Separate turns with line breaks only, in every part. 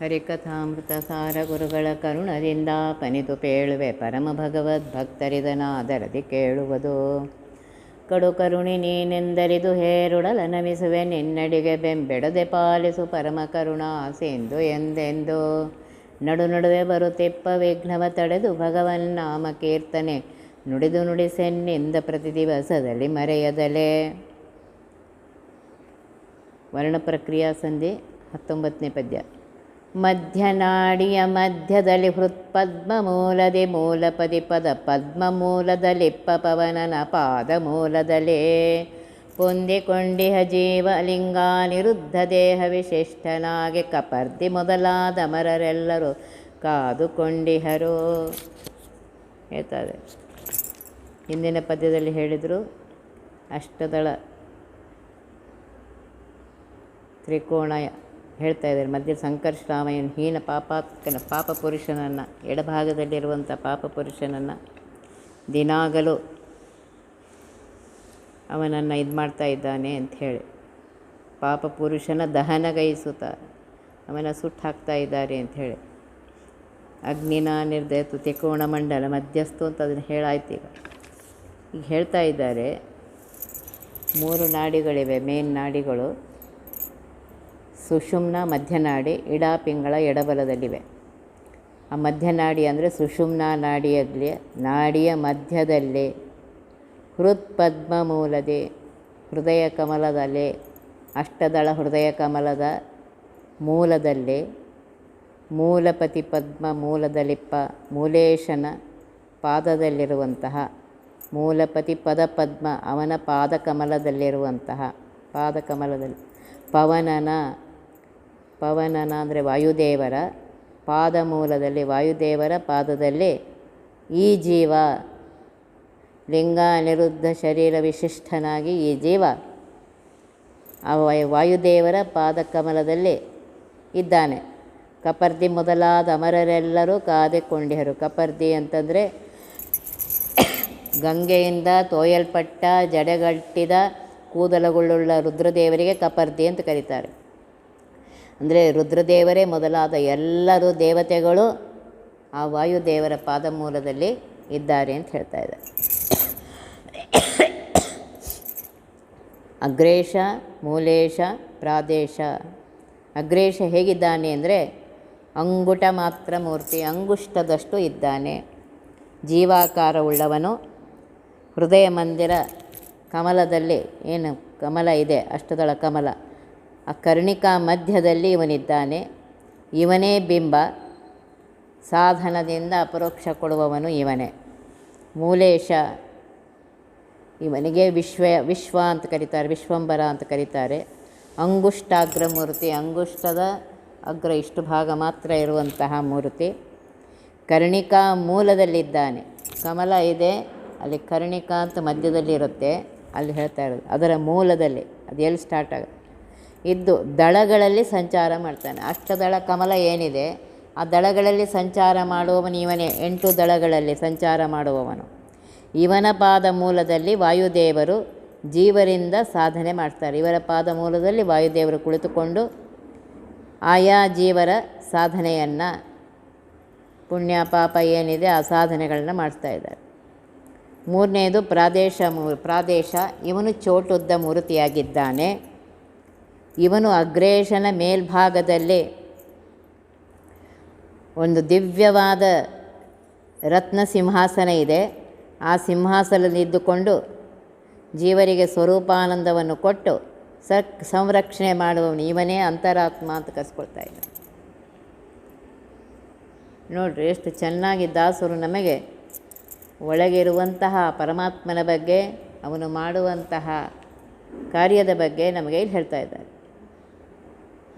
ಹರಿಕಥಾಮೃತ ಸಾರ ಗುರುಗಳ ಕರುಣದಿಂದ ಪನಿತು ಪೇಳುವೆ ಪರಮ ಭಗವದ್ಭಕ್ತರಿದನಾದರದಿ ಕೇಳುವುದು. ಕಡು ಕರುಣಿ ನೀನೆಂದರಿದು ಹೇರುಡಲ ನಮಿಸುವೆ ನಿನ್ನಡಿಗೆ ಬೆಂಬೆಡದೆ ಪಾಲಿಸು ಪರಮ ಕರುಣಾ ಸಿಂಧು ಎಂದೆಂದು. ನಡು ನಡುವೆ ಬರುತ್ತಿಪ್ಪ ವಿಘ್ನವ ತಡೆದು ಭಗವನ್ನಾಮ ಕೀರ್ತನೆ ನುಡಿದು ನುಡಿಸೆನ್ನಿಂದ ಪ್ರತಿ ದಿವಸದಲ್ಲಿ ಮರೆಯದಲೆ. ವರ್ಣ ಪ್ರಕ್ರಿಯಾ ಸಂಧಿ 19ನೇ ಪದ್ಯ. ಮಧ್ಯನಾಡಿಯ ಮಧ್ಯದಲ್ಲಿ ಹೃತ್ಪದ್ಮ ಮೂಲದಿ ಮೂಲಪದಿ ಪದ ಪದ್ಮ ಮೂಲದಲಿಪ್ಪ ಪವನನ ಪಾದ ಮೂಲದಲೇ ಹೊಂದಿಕೊಂಡಿಹ ಜೀವ ಲಿಂಗಾನಿರುದ್ಧ ದೇಹ ವಿಶಿಷ್ಟನಾಗಿ ಕಪರ್ದಿ ಮೊದಲಾದ ಅಮರರೆಲ್ಲರೂ ಕಾದುಕೊಂಡಿಹರು ಹೇಳ್ತಾರೆ. ಹಿಂದಿನ ಪದ್ಯದಲ್ಲಿ ಹೇಳಿದರು ಅಷ್ಟದಳ ತ್ರಿಕೋಣ ಹೇಳ್ತಾ ಇದ್ದಾರೆ. ಮಧ್ಯ ಸಂಕರ್ಷರಾಮಯ್ಯನ ಹೀನ ಪಾಪಾತ್ಮಕನ ಪಾಪ ಪುರುಷನನ್ನು ಎಡಭಾಗದಲ್ಲಿರುವಂಥ ಪಾಪ ಪುರುಷನನ್ನು ದಿನಾಗಲೂ ಅವನನ್ನು ಇದು ಮಾಡ್ತಾ ಇದ್ದಾನೆ ಅಂಥೇಳಿ ಪಾಪ ಪುರುಷನ ದಹನಗೈಸುತ್ತಾ ಅವನ ಸುಟ್ಟು ಹಾಕ್ತಾ ಇದ್ದಾರೆ ಅಂಥೇಳಿ ಅಗ್ನಿನ ನಿರ್ದಯತು ತ್ರಿಕೋಣ ಮಂಡಲ ಮಧ್ಯಸ್ಥು ಅಂತ ಅದನ್ನು ಹೇಳಾಯ್ತು. ಈಗ ಹೇಳ್ತಾ ಇದ್ದಾರೆ 3 ನಾಡಿಗಳಿವೆ, ಮೇನ್ ನಾಡಿಗಳು. ಸುಷುಮ್ನ ಮಧ್ಯನಾಡಿ, ಇಡಾಪಿಂಗಳ ಎಡಬಲದಲ್ಲಿವೆ. ಆ ಮಧ್ಯನಾಡಿ ಅಂದರೆ ಸುಷುಮ್ನ ನಾಡಿಯ ಮಧ್ಯದಲ್ಲಿ ಹೃತ್ಪದ್ಮ ಮೂಲದೆ ಹೃದಯ ಕಮಲದಲ್ಲಿ ಅಷ್ಟದಳ ಹೃದಯ ಕಮಲದ ಮೂಲದಲ್ಲಿ ಮೂಲಪತಿ ಪದ್ಮ ಮೂಲದಲಿಪ್ಪ ಮೂಲೇಶನ ಪಾದದಲ್ಲಿರುವಂತಹ ಮೂಲಪತಿ ಪದಪದ್ಮ ಅವನ ಪಾದಕಮಲದಲ್ಲಿರುವಂತಹ ಪಾದಕಮಲದಲ್ಲಿ ಪವನನ ಅಂದರೆ ವಾಯುದೇವರ ಪಾದ ಮೂಲದಲ್ಲಿ ವಾಯುದೇವರ ಪಾದದಲ್ಲಿ ಈ ಜೀವ ಲಿಂಗ ಅನಿರುದ್ಧ ಶರೀರ ವಿಶಿಷ್ಟನಾಗಿ ಈ ಜೀವ ಆ ವಾಯುದೇವರ ಪಾದಕಮಲದಲ್ಲಿ ಇದ್ದಾನೆ. ಕಪರ್ದಿ ಮೊದಲಾದ ಅಮರರೆಲ್ಲರೂ ಕಾದಿಕೊಂಡಿಹರು. ಕಪರ್ದಿ ಅಂತಂದರೆ ಗಂಗೆಯಿಂದ ತೋಯಲ್ಪಟ್ಟ ಜಡೆಗಟ್ಟಿದ ಕೂದಲುಗಳುಳ್ಳ ರುದ್ರದೇವರಿಗೆ ಕಪರ್ದಿ ಅಂತ ಕರೀತಾರೆ. ಅಂದರೆ ರುದ್ರದೇವರೇ ಮೊದಲಾದ ಎಲ್ಲರೂ ದೇವತೆಗಳು ಆ ವಾಯುದೇವರ ಪಾದಮೂಲದಲ್ಲಿ ಇದ್ದಾರೆ ಅಂತ ಹೇಳ್ತಾ ಇದ್ದಾರೆ. ಅಗ್ರೇಶ, ಮೂಲೇಶ, ಪ್ರಾದೇಶ. ಅಗ್ರೇಶ ಹೇಗಿದ್ದಾನೆ ಅಂದರೆ ಅಂಗುಟ ಮಾತ್ರ ಮೂರ್ತಿ, ಅಂಗುಷ್ಟದಷ್ಟು ಇದ್ದಾನೆ. ಜೀವಾಕಾರವುಳ್ಳವನು. ಹೃದಯ ಮಂದಿರ ಕಮಲದಲ್ಲಿ ಏನು ಕಮಲ ಇದೆ, ಅಷ್ಟದಳ ಕಮಲ, ಆ ಕರ್ಣಿಕಾ ಮಧ್ಯದಲ್ಲಿ ಇವನಿದ್ದಾನೆ. ಇವನೇ ಬಿಂಬ. ಸಾಧನದಿಂದ ಅಪರೋಕ್ಷ ಕೊಡುವವನು ಇವನೇ. ಮೂಲೇಶ, ಇವನಿಗೆ ವಿಶ್ವ ಅಂತ ಕರೀತಾರೆ, ವಿಶ್ವಂಬರ ಅಂತ ಕರೀತಾರೆ. ಅಂಗುಷ್ಟಾಗ್ರ ಮೂರ್ತಿ, ಅಂಗುಷ್ಟದ ಅಗ್ರ ಇಷ್ಟು ಭಾಗ ಮಾತ್ರ ಇರುವಂತಹ ಮೂರ್ತಿ. ಕರ್ಣಿಕಾ ಮೂಲದಲ್ಲಿದ್ದಾನೆ. ಕಮಲ ಇದೆ, ಅಲ್ಲಿ ಕರ್ಣಿಕಾ ಅಂತ ಮಧ್ಯದಲ್ಲಿ ಇರುತ್ತೆ, ಅಲ್ಲಿ ಹೇಳ್ತಾ ಇರೋದು ಅದರ ಮೂಲದಲ್ಲಿ. ಅದು ಎಲ್ಲಿ ಸ್ಟಾರ್ಟ್ ಇದ್ದು ದಳಗಳಲ್ಲಿ ಸಂಚಾರ ಮಾಡ್ತಾನೆ. ಅಷ್ಟದಳ ಕಮಲ ಏನಿದೆ ಆ ದಳಗಳಲ್ಲಿ ಸಂಚಾರ ಮಾಡುವವನು ಇವನೇ. 8 ದಳಗಳಲ್ಲಿ ಸಂಚಾರ ಮಾಡುವವನು ಇವನ ಪಾದ ಮೂಲದಲ್ಲಿ ವಾಯುದೇವರು ಜೀವರಿಂದ ಸಾಧನೆ ಮಾಡ್ತಾರೆ. ಇವರ ಪಾದ ಮೂಲದಲ್ಲಿ ವಾಯುದೇವರು ಕುಳಿತುಕೊಂಡು ಆಯಾ ಜೀವರ ಸಾಧನೆಯನ್ನು ಪುಣ್ಯ ಪಾಪ ಏನಿದೆ ಆ ಸಾಧನೆಗಳನ್ನ ಮಾಡಿಸ್ತಾ ಇದ್ದಾರೆ. 3ನೇದು ಪ್ರಾದೇಶ. ಇವನು ಚೋಟುದ್ದ ಮೂರ್ತಿಯಾಗಿದ್ದಾನೆ. ಇವನು ಅಗ್ರೇಶನ ಮೇಲ್ಭಾಗದಲ್ಲಿ ಒಂದು ದಿವ್ಯವಾದ ರತ್ನ ಸಿಂಹಾಸನ ಇದೆ. ಆ ಸಿಂಹಾಸನದಲ್ಲಿದ್ದುಕೊಂಡು ಜೀವರಿಗೆ ಸ್ವರೂಪಾನಂದವನ್ನು ಕೊಟ್ಟು ಸಂರಕ್ಷಣೆ ಮಾಡುವವನು ಇವನೇ ಅಂತರಾತ್ಮ ಅಂತ ಕರೆಸ್ಕೊಳ್ತಾ ಇದ್ದಾನೆ. ನೋಡಿರಿ ಎಷ್ಟು ಚೆನ್ನಾಗಿ ದಾಸರು ನಮಗೆ ಒಳಗಿರುವಂತಹ ಪರಮಾತ್ಮನ ಬಗ್ಗೆ, ಅವನು ಮಾಡುವಂತಹ ಕಾರ್ಯದ ಬಗ್ಗೆ ನಮಗೆ ಇಲ್ಲಿ ಹೇಳ್ತಾ ಇದ್ದಾರೆ.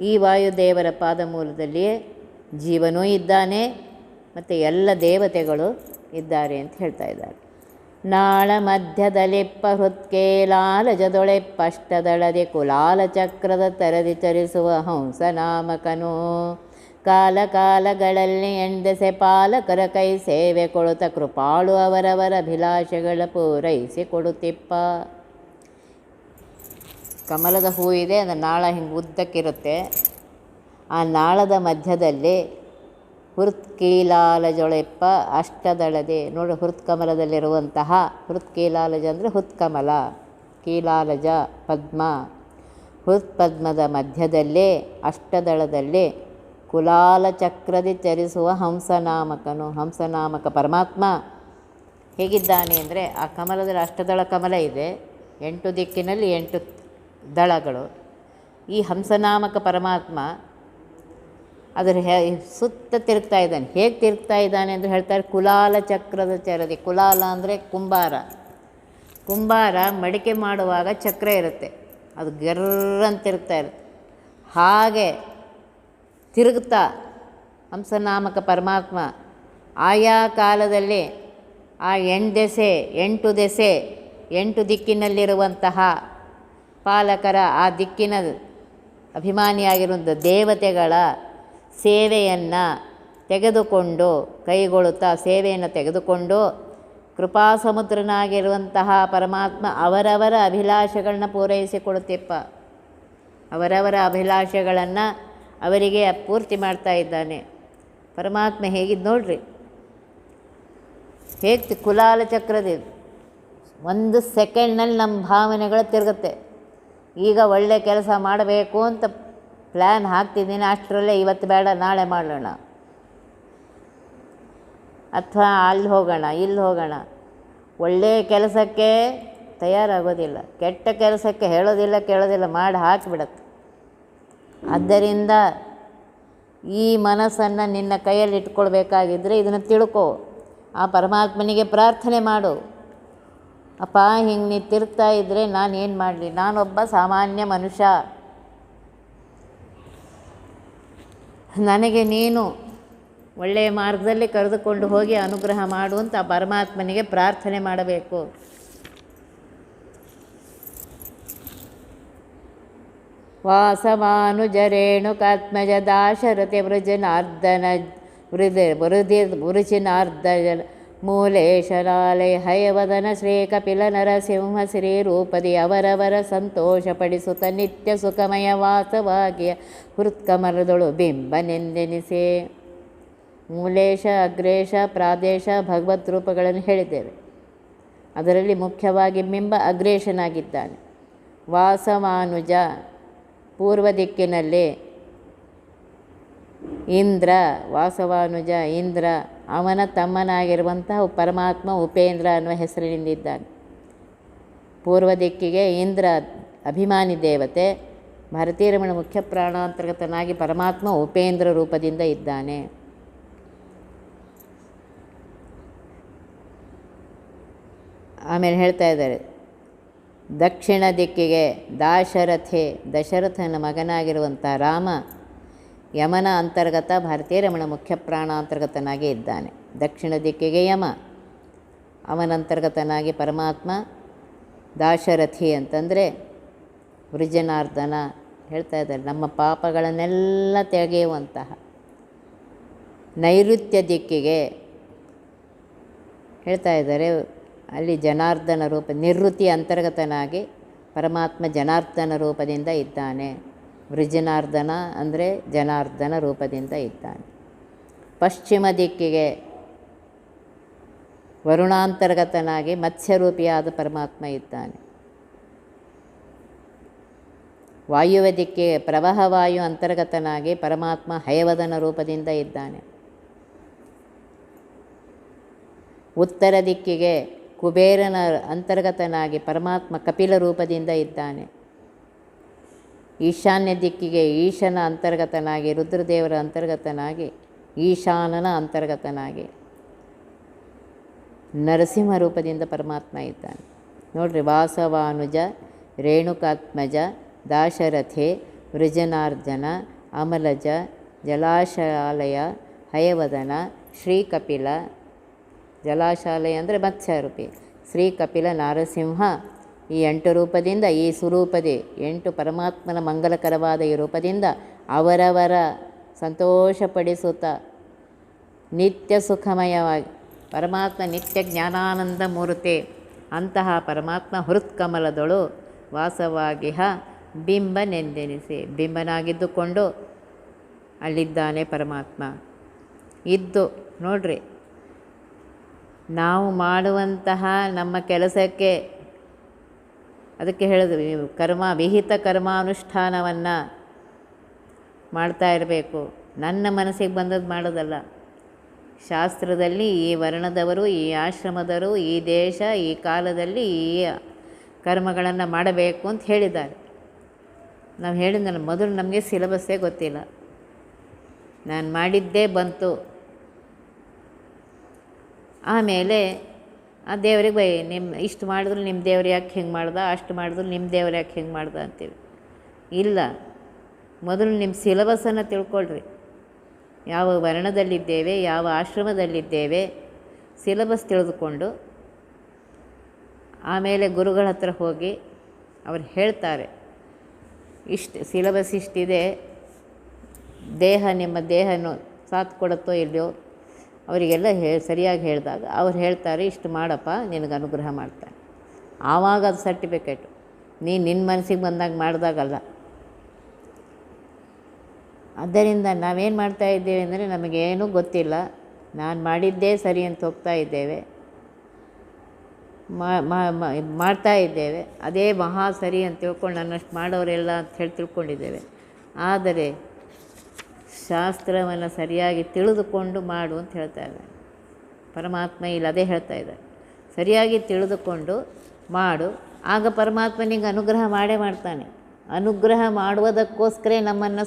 ಈ ವಾಯುದೇವರ ಪಾದಮೂಲದಲ್ಲಿಯೇ ಜೀವನೂ ಇದ್ದಾನೆ ಮತ್ತು ಎಲ್ಲ ದೇವತೆಗಳು ಇದ್ದಾರೆ ಅಂತ ಹೇಳ್ತಾ ಇದ್ದಾರೆ. ನಾಳ ಮಧ್ಯದಲಿಪ್ಪ ಹೃತ್ಕೇಲಾಲಜದೊಳೆಪ್ಪಷ್ಟದಳದಿ ಕುಲಾಲ ಚಕ್ರದ ತರದಿ ಚರಿಸುವ ಹಂಸನಾಮಕನು ಕಾಲಗಳಲ್ಲಿ ಎಂದೆಸೆ ಪಾಲಕರ ಕೈ ಸೇವೆ ಕೊಡುತ್ತ ಕೃಪಾಳು ಅವರವರ ಅಭಿಲಾಷೆಗಳ ಪೂರೈಸಿ ಕೊಡುತ್ತಿಪ್ಪ. ಕಮಲದ ಹೂ ಇದೆ, ಅದು ನಾಳ ಹಿಂಗೆ ಉದ್ದಕ್ಕಿರುತ್ತೆ. ಆ ನಾಳದ ಮಧ್ಯದಲ್ಲಿ ಹೃತ್ಕೀಲಾಲಜೊಳೆಪ್ಪ ಅಷ್ಟದಳದೆ ನೋಡಿ, ಹೃತ್ಕಮಲದಲ್ಲಿರುವಂತಹ ಹೃತ್ಕೀಲಾಲಜ ಅಂದರೆ ಹೃತ್ಕಮಲ, ಕೀಲಾಲಜ ಪದ್ಮ, ಹೃತ್ಪದ್ಮದ ಮಧ್ಯದಲ್ಲೇ ಅಷ್ಟದಳದಲ್ಲಿ ಕುಲಾಲ ಚಕ್ರದಿ ಚರಿಸುವ ಹಂಸನಾಮಕನು. ಹಂಸನಾಮಕ ಪರಮಾತ್ಮ ಹೇಗಿದ್ದಾನೆ ಅಂದರೆ, ಆ ಕಮಲದಲ್ಲಿ ಅಷ್ಟದಳ ಕಮಲ ಇದೆ, 8 ದಿಕ್ಕಿನಲ್ಲಿ 8 ದಳಗಳು. ಈ ಹಂಸನಾಮಕ ಪರಮಾತ್ಮ ಅದರ ಸುತ್ತ ತಿರುಗ್ತಾ ಇದ್ದಾನೆ. ಹೇಗೆ ತಿರುಗ್ತಾ ಇದ್ದಾನೆ ಅಂದರೆ ಹೇಳ್ತಾರೆ, ಕುಲಾಲ ಚಕ್ರದ ಚರದಿ. ಕುಲಾಲ ಅಂದರೆ ಕುಂಬಾರ. ಕುಂಬಾರ ಮಡಿಕೆ ಮಾಡುವಾಗ ಚಕ್ರ ಇರುತ್ತೆ, ಅದು ಗೆರ್ರಂತ ತಿರುಗ್ತಾ ಇರುತ್ತೆ. ಹಾಗೆ ತಿರುಗ್ತಾ ಹಂಸನಾಮಕ ಪರಮಾತ್ಮ ಆಯಾ ಕಾಲದಲ್ಲಿ ಆ 8 ದೆಸೆ 8 ದಿಕ್ಕಿನಲ್ಲಿರುವಂತಹ ಪಾಲಕರ, ಆ ದಿಕ್ಕಿನ ಅಭಿಮಾನಿಯಾಗಿರುವಂಥ ದೇವತೆಗಳ ಸೇವೆಯನ್ನು ತೆಗೆದುಕೊಂಡು, ಕೈಗೊಳ್ಳುತ್ತಾ ಸೇವೆಯನ್ನು ತೆಗೆದುಕೊಂಡು, ಕೃಪಾಸಮುದ್ರನಾಗಿರುವಂತಹ ಪರಮಾತ್ಮ ಅವರವರ ಅಭಿಲಾಷೆಗಳನ್ನ ಪೂರೈಸಿಕೊಡುತ್ತಿಪ್ಪ. ಅವರವರ ಅಭಿಲಾಷೆಗಳನ್ನು ಅವರಿಗೆ ಪೂರ್ತಿ ಮಾಡ್ತಾ ಇದ್ದಾನೆ ಪರಮಾತ್ಮ. ಹೇಗಿದ್ದು ನೋಡ್ರಿ, ಹೇಗೆ ಕುಲಾಲ ಚಕ್ರದಿ 1 ಸೆಕೆಂಡ್ನಲ್ಲಿ ನಮ್ಮ ಭಾವನೆಗಳು ತಿರುಗುತ್ತೆ. ಈಗ ಒಳ್ಳೆ ಕೆಲಸ ಮಾಡಬೇಕು ಅಂತ ಪ್ಲ್ಯಾನ್ ಹಾಕ್ತಿದ್ದೀನಿ, ಅಷ್ಟರಲ್ಲೇ ಇವತ್ತು ಬೇಡ ನಾಳೆ ಮಾಡೋಣ, ಅಥವಾ ಅಲ್ಲಿ ಹೋಗೋಣ ಇಲ್ಲಿ ಹೋಗೋಣ. ಒಳ್ಳೆಯ ಕೆಲಸಕ್ಕೆ ತಯಾರಾಗೋದಿಲ್ಲ, ಕೆಟ್ಟ ಕೆಲಸಕ್ಕೆ ಹೇಳೋದಿಲ್ಲ ಕೇಳೋದಿಲ್ಲ, ಮಾಡಿ ಹಾಕಿಬಿಡತ್ತೆ. ಆದ್ದರಿಂದ ಈ ಮನಸ್ಸನ್ನು ನಿನ್ನ ಕೈಯಲ್ಲಿ ಇಟ್ಕೊಳ್ಬೇಕಾಗಿದ್ದರೆ ಇದನ್ನು ತಿಳ್ಕೊ. ಆ ಪರಮಾತ್ಮನಿಗೆ ಪ್ರಾರ್ಥನೆ ಮಾಡು, ಅಪ್ಪ ಹಿಂಗೆ ನೀ ತಿರುಗ್ತಾ ಇದ್ದರೆ ನಾನು ಏನು ಮಾಡಲಿ, ನಾನೊಬ್ಬ ಸಾಮಾನ್ಯ ಮನುಷ್ಯ, ನನಗೆ ನೀನು ಒಳ್ಳೆಯ ಮಾರ್ಗದಲ್ಲಿ ಕರೆದುಕೊಂಡು ಹೋಗಿ ಅನುಗ್ರಹ ಮಾಡುವಂಥ ಆ ಪರಮಾತ್ಮನಿಗೆ ಪ್ರಾರ್ಥನೆ ಮಾಡಬೇಕು. ವಾಸಮಾನುಜರೇಣುಕಾತ್ಮಜ ದಾಶರಥಿ ವೃಜನಾರ್ದನ ವೃಜಿನಾರ್ದನ ಮೂಲೇಶರಾಲಯ ಹಯವದನ ಶ್ರೀ ಕಪಿಲ ನರಸಿಂಹ ಶ್ರೀ ರೂಪದಿ ಅವರವರ ಸಂತೋಷಪಡಿಸುತ್ತ ನಿತ್ಯ ಸುಖಮಯ ವಾಸವಾಗಿಯ ಹೃತ್ಕಮಲದೊಳು ಬಿಂಬನೆಂದೆನಿಸೆ. ಮೂಲೇಶ, ಅಗ್ರೇಶ, ಪ್ರಾದೇಶ ಭಗವದ್ ರೂಪಗಳನ್ನು ಹೇಳಿದ್ದೇವೆ. ಅದರಲ್ಲಿ ಮುಖ್ಯವಾಗಿ ಬಿಂಬ ಅಗ್ರೇಶನಾಗಿದ್ದಾನೆ. ವಾಸಮಾನುಜ ಪೂರ್ವ ದಿಕ್ಕಿನಲ್ಲಿ ಇಂದ್ರ, ವಾಸವಾನುಜ ಇಂದ್ರ, ಅವನ ತಮ್ಮನಾಗಿರುವಂತಹ ಪರಮಾತ್ಮ ಉಪೇಂದ್ರ ಅನ್ನುವ ಹೆಸರಿನಿಂದಿದ್ದಾನೆ. ಪೂರ್ವ ದಿಕ್ಕಿಗೆ ಇಂದ್ರ ಅಭಿಮಾನಿ ದೇವತೆ, ಭಾರತೀರಮಣ ಮುಖ್ಯ ಪ್ರಾಣಾಂತರ್ಗತನಾಗಿ ಪರಮಾತ್ಮ ಉಪೇಂದ್ರ ರೂಪದಿಂದ ಇದ್ದಾನೆ. ಆಮೇಲೆ ಹೇಳ್ತಾ ಇದ್ದಾರೆ, ದಕ್ಷಿಣ ದಿಕ್ಕಿಗೆ ದಾಶರಥೆ, ದಶರಥನ ಮಗನಾಗಿರುವಂಥ ರಾಮ ಯಮನ ಅಂತರ್ಗತ, ಭಾರತೀರಮಣ ಮುಖ್ಯ ಪ್ರಾಣಾಂತರ್ಗತನಾಗಿ ಇದ್ದಾನೆ. ದಕ್ಷಿಣ ದಿಕ್ಕಿಗೆ ಯಮ, ಅವನಂತರ್ಗತನಾಗಿ ಪರಮಾತ್ಮ ದಾಶರಥಿ ಅಂತಂದರೆ ವೃಜನಾರ್ದನ. ಹೇಳ್ತಾ ಇದ್ದಾರೆ, ನಮ್ಮ ಪಾಪಗಳನ್ನೆಲ್ಲ ತೆಗೆಯುವಂತಹ. ನೈಋತ್ಯ ದಿಕ್ಕಿಗೆ ಹೇಳ್ತಾ ಇದ್ದಾರೆ, ಅಲ್ಲಿ ಜನಾರ್ದನ ರೂಪ, ನಿವೃತ್ತಿ ಅಂತರ್ಗತನಾಗಿ ಪರಮಾತ್ಮ ಜನಾರ್ದನ ರೂಪದಿಂದ ಇದ್ದಾನೆ. ವೃಜನಾರ್ದನ ಅಂದರೆ ಜನಾರ್ದನ ರೂಪದಿಂದ ಇದ್ದಾನೆ. ಪಶ್ಚಿಮ ದಿಕ್ಕಿಗೆ ವರುಣಾಂತರ್ಗತನಾಗಿ ಮತ್ಸ್ಯರೂಪಿಯಾದ ಪರಮಾತ್ಮ ಇದ್ದಾನೆ. ವಾಯುವ್ಯ ದಿಕ್ಕಿಗೆ ಪ್ರವಾಹವಾಯು ಅಂತರ್ಗತನಾಗಿ ಪರಮಾತ್ಮ ಹಯವದನ ರೂಪದಿಂದ ಇದ್ದಾನೆ. ಉತ್ತರ ದಿಕ್ಕಿಗೆ ಕುಬೇರನ ಅಂತರ್ಗತನಾಗಿ ಪರಮಾತ್ಮ ಕಪಿಲ ರೂಪದಿಂದ ಇದ್ದಾನೆ. ಈಶಾನ್ಯ ದಿಕ್ಕಿಗೆ ಈಶನ ಅಂತರ್ಗತನಾಗಿ ರುದ್ರದೇವರ ಅಂತರ್ಗತನಾಗಿ ಈಶಾನನ ಅಂತರ್ಗತನಾಗಿ ನರಸಿಂಹ ರೂಪದಿಂದ ಪರಮಾತ್ಮ ಇದ್ದಾನೆ. ನೋಡ್ರಿ, ವಾಸವಾನುಜ ರೇಣುಕಾತ್ಮಜ ದಾಶರಥೆ ವೃಜನಾರ್ಜನ ಅಮಲಜ ಜಲಾಶಾಲಯ ಹಯವದನ ಶ್ರೀ ಕಪಿಲ. ಜಲಾಶಾಲಯ ಅಂದರೆ ಮತ್ಸ್ಯರೂಪಿ. ಶ್ರೀ ಕಪಿಲ ನಾರಸಿಂಹ ಈ 8 ರೂಪದಿಂದ, ಈ ಸ್ವರೂಪದಿ 8 ಪರಮಾತ್ಮನ ಮಂಗಲಕರವಾದ ಈ ರೂಪದಿಂದ ಅವರವರ ಸಂತೋಷಪಡಿಸುತ್ತ ನಿತ್ಯ ಸುಖಮಯವಾಗಿ ಪರಮಾತ್ಮ ನಿತ್ಯ ಜ್ಞಾನಾನಂದ ಮೂರ್ತಿ. ಅಂತಹ ಪರಮಾತ್ಮ ಅಲ್ಲಿದ್ದಾನೆ ಪರಮಾತ್ಮ ಇದ್ದು. ನೋಡ್ರಿ, ನಾವು ಮಾಡುವಂತಹ ನಮ್ಮ ಕೆಲಸಕ್ಕೆ, ಅದಕ್ಕೆ ಹೇಳಿದ್ವಿ, ವಿಹಿತ ಕರ್ಮಾನುಷ್ಠಾನವನ್ನು ಮಾಡ್ತಾ ಇರಬೇಕು. ನನ್ನ ಮನಸ್ಸಿಗೆ ಬಂದದ್ದು ಮಾಡೋದಲ್ಲ. ಶಾಸ್ತ್ರದಲ್ಲಿ ಈ ವರ್ಣದವರು, ಈ ಆಶ್ರಮದವರು, ಈ ದೇಶ, ಈ ಕಾಲದಲ್ಲಿ ಈ ಕರ್ಮಗಳನ್ನು ಮಾಡಬೇಕು ಅಂತ ಹೇಳಿದ್ದಾರೆ. ನಾವು ಹೇಳಿದ್ನಲ್ಲ, ಮೊದಲು ನಮಗೆ ಸಿಲೆಬಸ್ಸೇ ಗೊತ್ತಿಲ್ಲ. ನಾನು ಮಾಡಿದ್ದೇ ಬಂತು. ಆಮೇಲೆ ಆ ದೇವ್ರಿಗೆ ಇಷ್ಟು ಮಾಡಿದ್ರು ನಿಮ್ಮ ದೇವ್ರು ಯಾಕೆ ಹಿಂಗೆ ಮಾಡ್ದ, ಅಷ್ಟು ಮಾಡಿದ್ರು ನಿಮ್ಮ ದೇವ್ರು ಯಾಕೆ ಹಿಂಗೆ ಮಾಡ್ದ ಅಂತೀವಿ. ಇಲ್ಲ, ಮೊದಲು ನಿಮ್ಮ ಸಿಲೆಬಸ್ಸನ್ನು ತಿಳ್ಕೊಳ್ರಿ. ಯಾವ ವರ್ಣದಲ್ಲಿದ್ದೇವೆ, ಯಾವ ಆಶ್ರಮದಲ್ಲಿದ್ದೇವೆ, ಸಿಲೆಬಸ್ ತಿಳಿದುಕೊಂಡು ಆಮೇಲೆ ಗುರುಗಳ ಹತ್ರ ಹೋಗಿ ಅವ್ರು ಹೇಳ್ತಾರೆ, ಇಷ್ಟು ಸಿಲೆಬಸ್ ಇಷ್ಟಿದೆ, ನಿಮ್ಮ ದೇಹನೂ ಸಾಥ್ ಕೊಡುತ್ತೋ ಇಲ್ಲೋ ಅವರಿಗೆಲ್ಲ ಸರಿಯಾಗಿ ಹೇಳಿದಾಗ ಅವ್ರು ಹೇಳ್ತಾರೆ, ಇಷ್ಟು ಮಾಡಪ್ಪ, ನಿನಗೆ ಅನುಗ್ರಹ ಮಾಡ್ತಾರೆ. ಆವಾಗ ಅದು ಸರ್ಟಿಫಿಕೇಟು. ನಿನ್ನ ಮನಸ್ಸಿಗೆ ಬಂದಾಗ ಮಾಡಿದಾಗಲ್ಲ. ಆದ್ದರಿಂದ ನಾವೇನು ಮಾಡ್ತಾ ಇದ್ದೇವೆ ಅಂದರೆ, ನಮಗೇನೂ ಗೊತ್ತಿಲ್ಲ, ನಾನು ಮಾಡಿದ್ದೇ ಸರಿ ಅಂತ ಹೋಗ್ತಾ ಇದ್ದೇವೆ, ಮಾಡ್ತಾ ಇದ್ದೇವೆ. ಅದೇ ಮಹಾ ಸರಿ ಅಂತ ತಿಳ್ಕೊಂಡು ನನ್ನಷ್ಟು ಮಾಡೋರೆಲ್ಲ ಅಂತ ಹೇಳಿ ತಿಳ್ಕೊಂಡಿದ್ದೇವೆ. ಆದರೆ ಶಾಸ್ತ್ರವನ್ನು ಸರಿಯಾಗಿ ತಿಳಿದುಕೊಂಡು ಮಾಡು ಅಂತ ಹೇಳ್ತಾ ಇದ್ದಾರೆ ಪರಮಾತ್ಮ. ಇಲ್ಲಿ ಅದೇ ಹೇಳ್ತಾ ಇದ್ದಾರೆ, ಸರಿಯಾಗಿ ತಿಳಿದುಕೊಂಡು ಮಾಡು, ಆಗ ಪರಮಾತ್ಮ ನಿಂಗೆ ಅನುಗ್ರಹ ಮಾಡೇ ಮಾಡ್ತಾನೆ. ಅನುಗ್ರಹ ಮಾಡುವುದಕ್ಕೋಸ್ಕರ ನಮ್ಮನ್ನು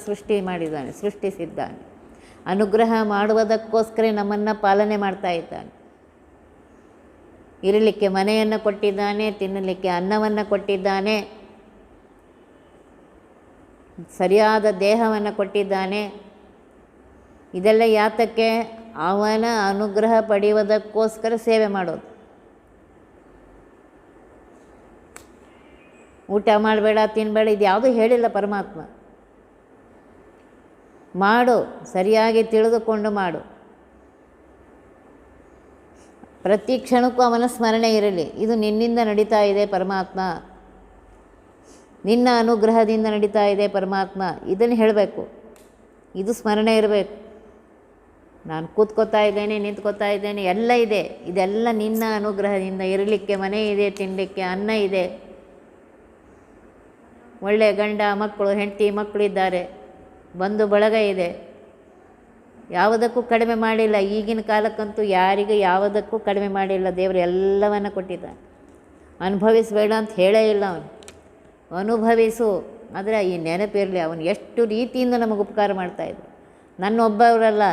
ಸೃಷ್ಟಿಸಿದ್ದಾನೆ. ಅನುಗ್ರಹ ಮಾಡುವುದಕ್ಕೋಸ್ಕರ ನಮ್ಮನ್ನು ಪಾಲನೆ ಮಾಡ್ತಾ ಇದ್ದಾನೆ. ಇರಲಿಕ್ಕೆ ಮನೆಯನ್ನು ಕೊಟ್ಟಿದ್ದಾನೆ, ತಿನ್ನಲಿಕ್ಕೆ ಅನ್ನವನ್ನು ಕೊಟ್ಟಿದ್ದಾನೆ, ಸರಿಯಾದ ದೇಹವನ್ನು ಕೊಟ್ಟಿದ್ದಾನೆ. ಇದೆಲ್ಲ ಯಾತಕ್ಕೆ? ಅವನ ಅನುಗ್ರಹ ಪಡೆಯುವುದಕ್ಕೋಸ್ಕರ ಸೇವೆ ಮಾಡೋದು. ಊಟ ಮಾಡಬೇಡ, ತಿನ್ನಬೇಡ, ಇದು ಯಾವುದೂ ಹೇಳಿಲ್ಲ ಪರಮಾತ್ಮ. ಮಾಡು, ಸರಿಯಾಗಿ ತಿಳಿದುಕೊಂಡು ಮಾಡು. ಪ್ರತಿ ಕ್ಷಣಕ್ಕೂ ಅವನ ಸ್ಮರಣೆ ಇರಲಿ. ಇದು ನಿನ್ನಿಂದ ನಡೀತಾ ಇದೆ ಪರಮಾತ್ಮ, ನಿನ್ನ ಅನುಗ್ರಹದಿಂದ ನಡೀತಾ ಇದೆ ಪರಮಾತ್ಮ, ಇದನ್ನು ಹೇಳಬೇಕು. ಇದು ಸ್ಮರಣೆ ಇರಬೇಕು. ನಾನು ಕೂತ್ಕೋತಾ ಇದ್ದೇನೆ, ನಿಂತ್ಕೋತಾ ಇದ್ದೇನೆ, ಎಲ್ಲ ಇದೆ, ಇದೆಲ್ಲ ನಿನ್ನ ಅನುಗ್ರಹದಿಂದ. ಇರಲಿಕ್ಕೆ ಮನೆ ಇದೆ, ತಿನ್ನಲಿಕ್ಕೆ ಅನ್ನ ಇದೆ, ಒಳ್ಳೆಯ ಗಂಡ ಮಕ್ಕಳು, ಹೆಂಡತಿ ಮಕ್ಕಳಿದ್ದಾರೆ, ಬಂಧು ಬಳಗ ಇದೆ, ಯಾವುದಕ್ಕೂ ಕಡಿಮೆ ಮಾಡಿಲ್ಲ. ಈಗಿನ ಕಾಲಕ್ಕಂತೂ ಯಾರಿಗೂ ಯಾವುದಕ್ಕೂ ಕಡಿಮೆ ಮಾಡಿಲ್ಲ. ದೇವರು ಎಲ್ಲವನ್ನು ಕೊಟ್ಟಿದ್ದಾನೆ. ಅನುಭವಿಸಬೇಡ ಅಂತ ಹೇಳೇ ಇಲ್ಲ ಅವನು. ಅನುಭವಿಸು, ಆದರೆ ಈ ನೆನಪಿರಲಿ, ಅವನು ಎಷ್ಟು ರೀತಿಯಿಂದ ನಮಗೆ ಉಪಕಾರ ಮಾಡ್ತಾಯಿದ್ರು. ನನ್ನೊಬ್ಬವರಲ್ಲ,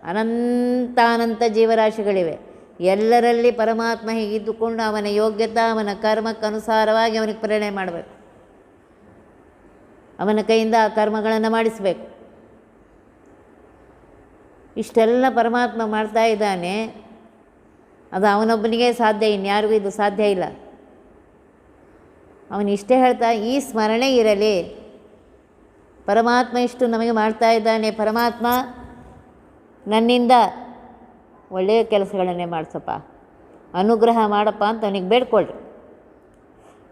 ಅನಂತ ಜೀವರಾಶಿಗಳಿವೆ. ಎಲ್ಲರಲ್ಲಿ ಪರಮಾತ್ಮ ಹೀಗಿದ್ದುಕೊಂಡು ಅವನ ಯೋಗ್ಯತಾ, ಅವನ ಕರ್ಮಕ್ಕನುಸಾರವಾಗಿ ಅವನಿಗೆ ಪ್ರೇರಣೆ ಮಾಡಬೇಕು. ಅವನ ಕೈಯಿಂದ ಆ ಕರ್ಮಗಳನ್ನು ಮಾಡಿಸಬೇಕು. ಇಷ್ಟೆಲ್ಲ ಪರಮಾತ್ಮ ಮಾಡ್ತಾ ಇದ್ದಾನೆ. ಅದು ಅವನೊಬ್ಬನಿಗೆ ಸಾಧ್ಯ, ಇನ್ಯಾರಿಗೂ ಇದು ಸಾಧ್ಯ ಇಲ್ಲ. ಅವನಿಷ್ಟೇ ಹೇಳ್ತಾ, ಈ ಸ್ಮರಣೆ ಇರಲಿ, ಪರಮಾತ್ಮ ಇಷ್ಟು ನಮಗೆ ಮಾಡ್ತಾ ಇದ್ದಾನೆ, ಪರಮಾತ್ಮ ನನ್ನಿಂದ ಒಳ್ಳೆಯ ಕೆಲಸಗಳನ್ನೇ ಮಾಡಿಸಪ್ಪ, ಅನುಗ್ರಹ ಮಾಡಪ್ಪ ಅಂತ ಅವನಿಗೆ ಬೇಡ್ಕೊಳ್ರಿ.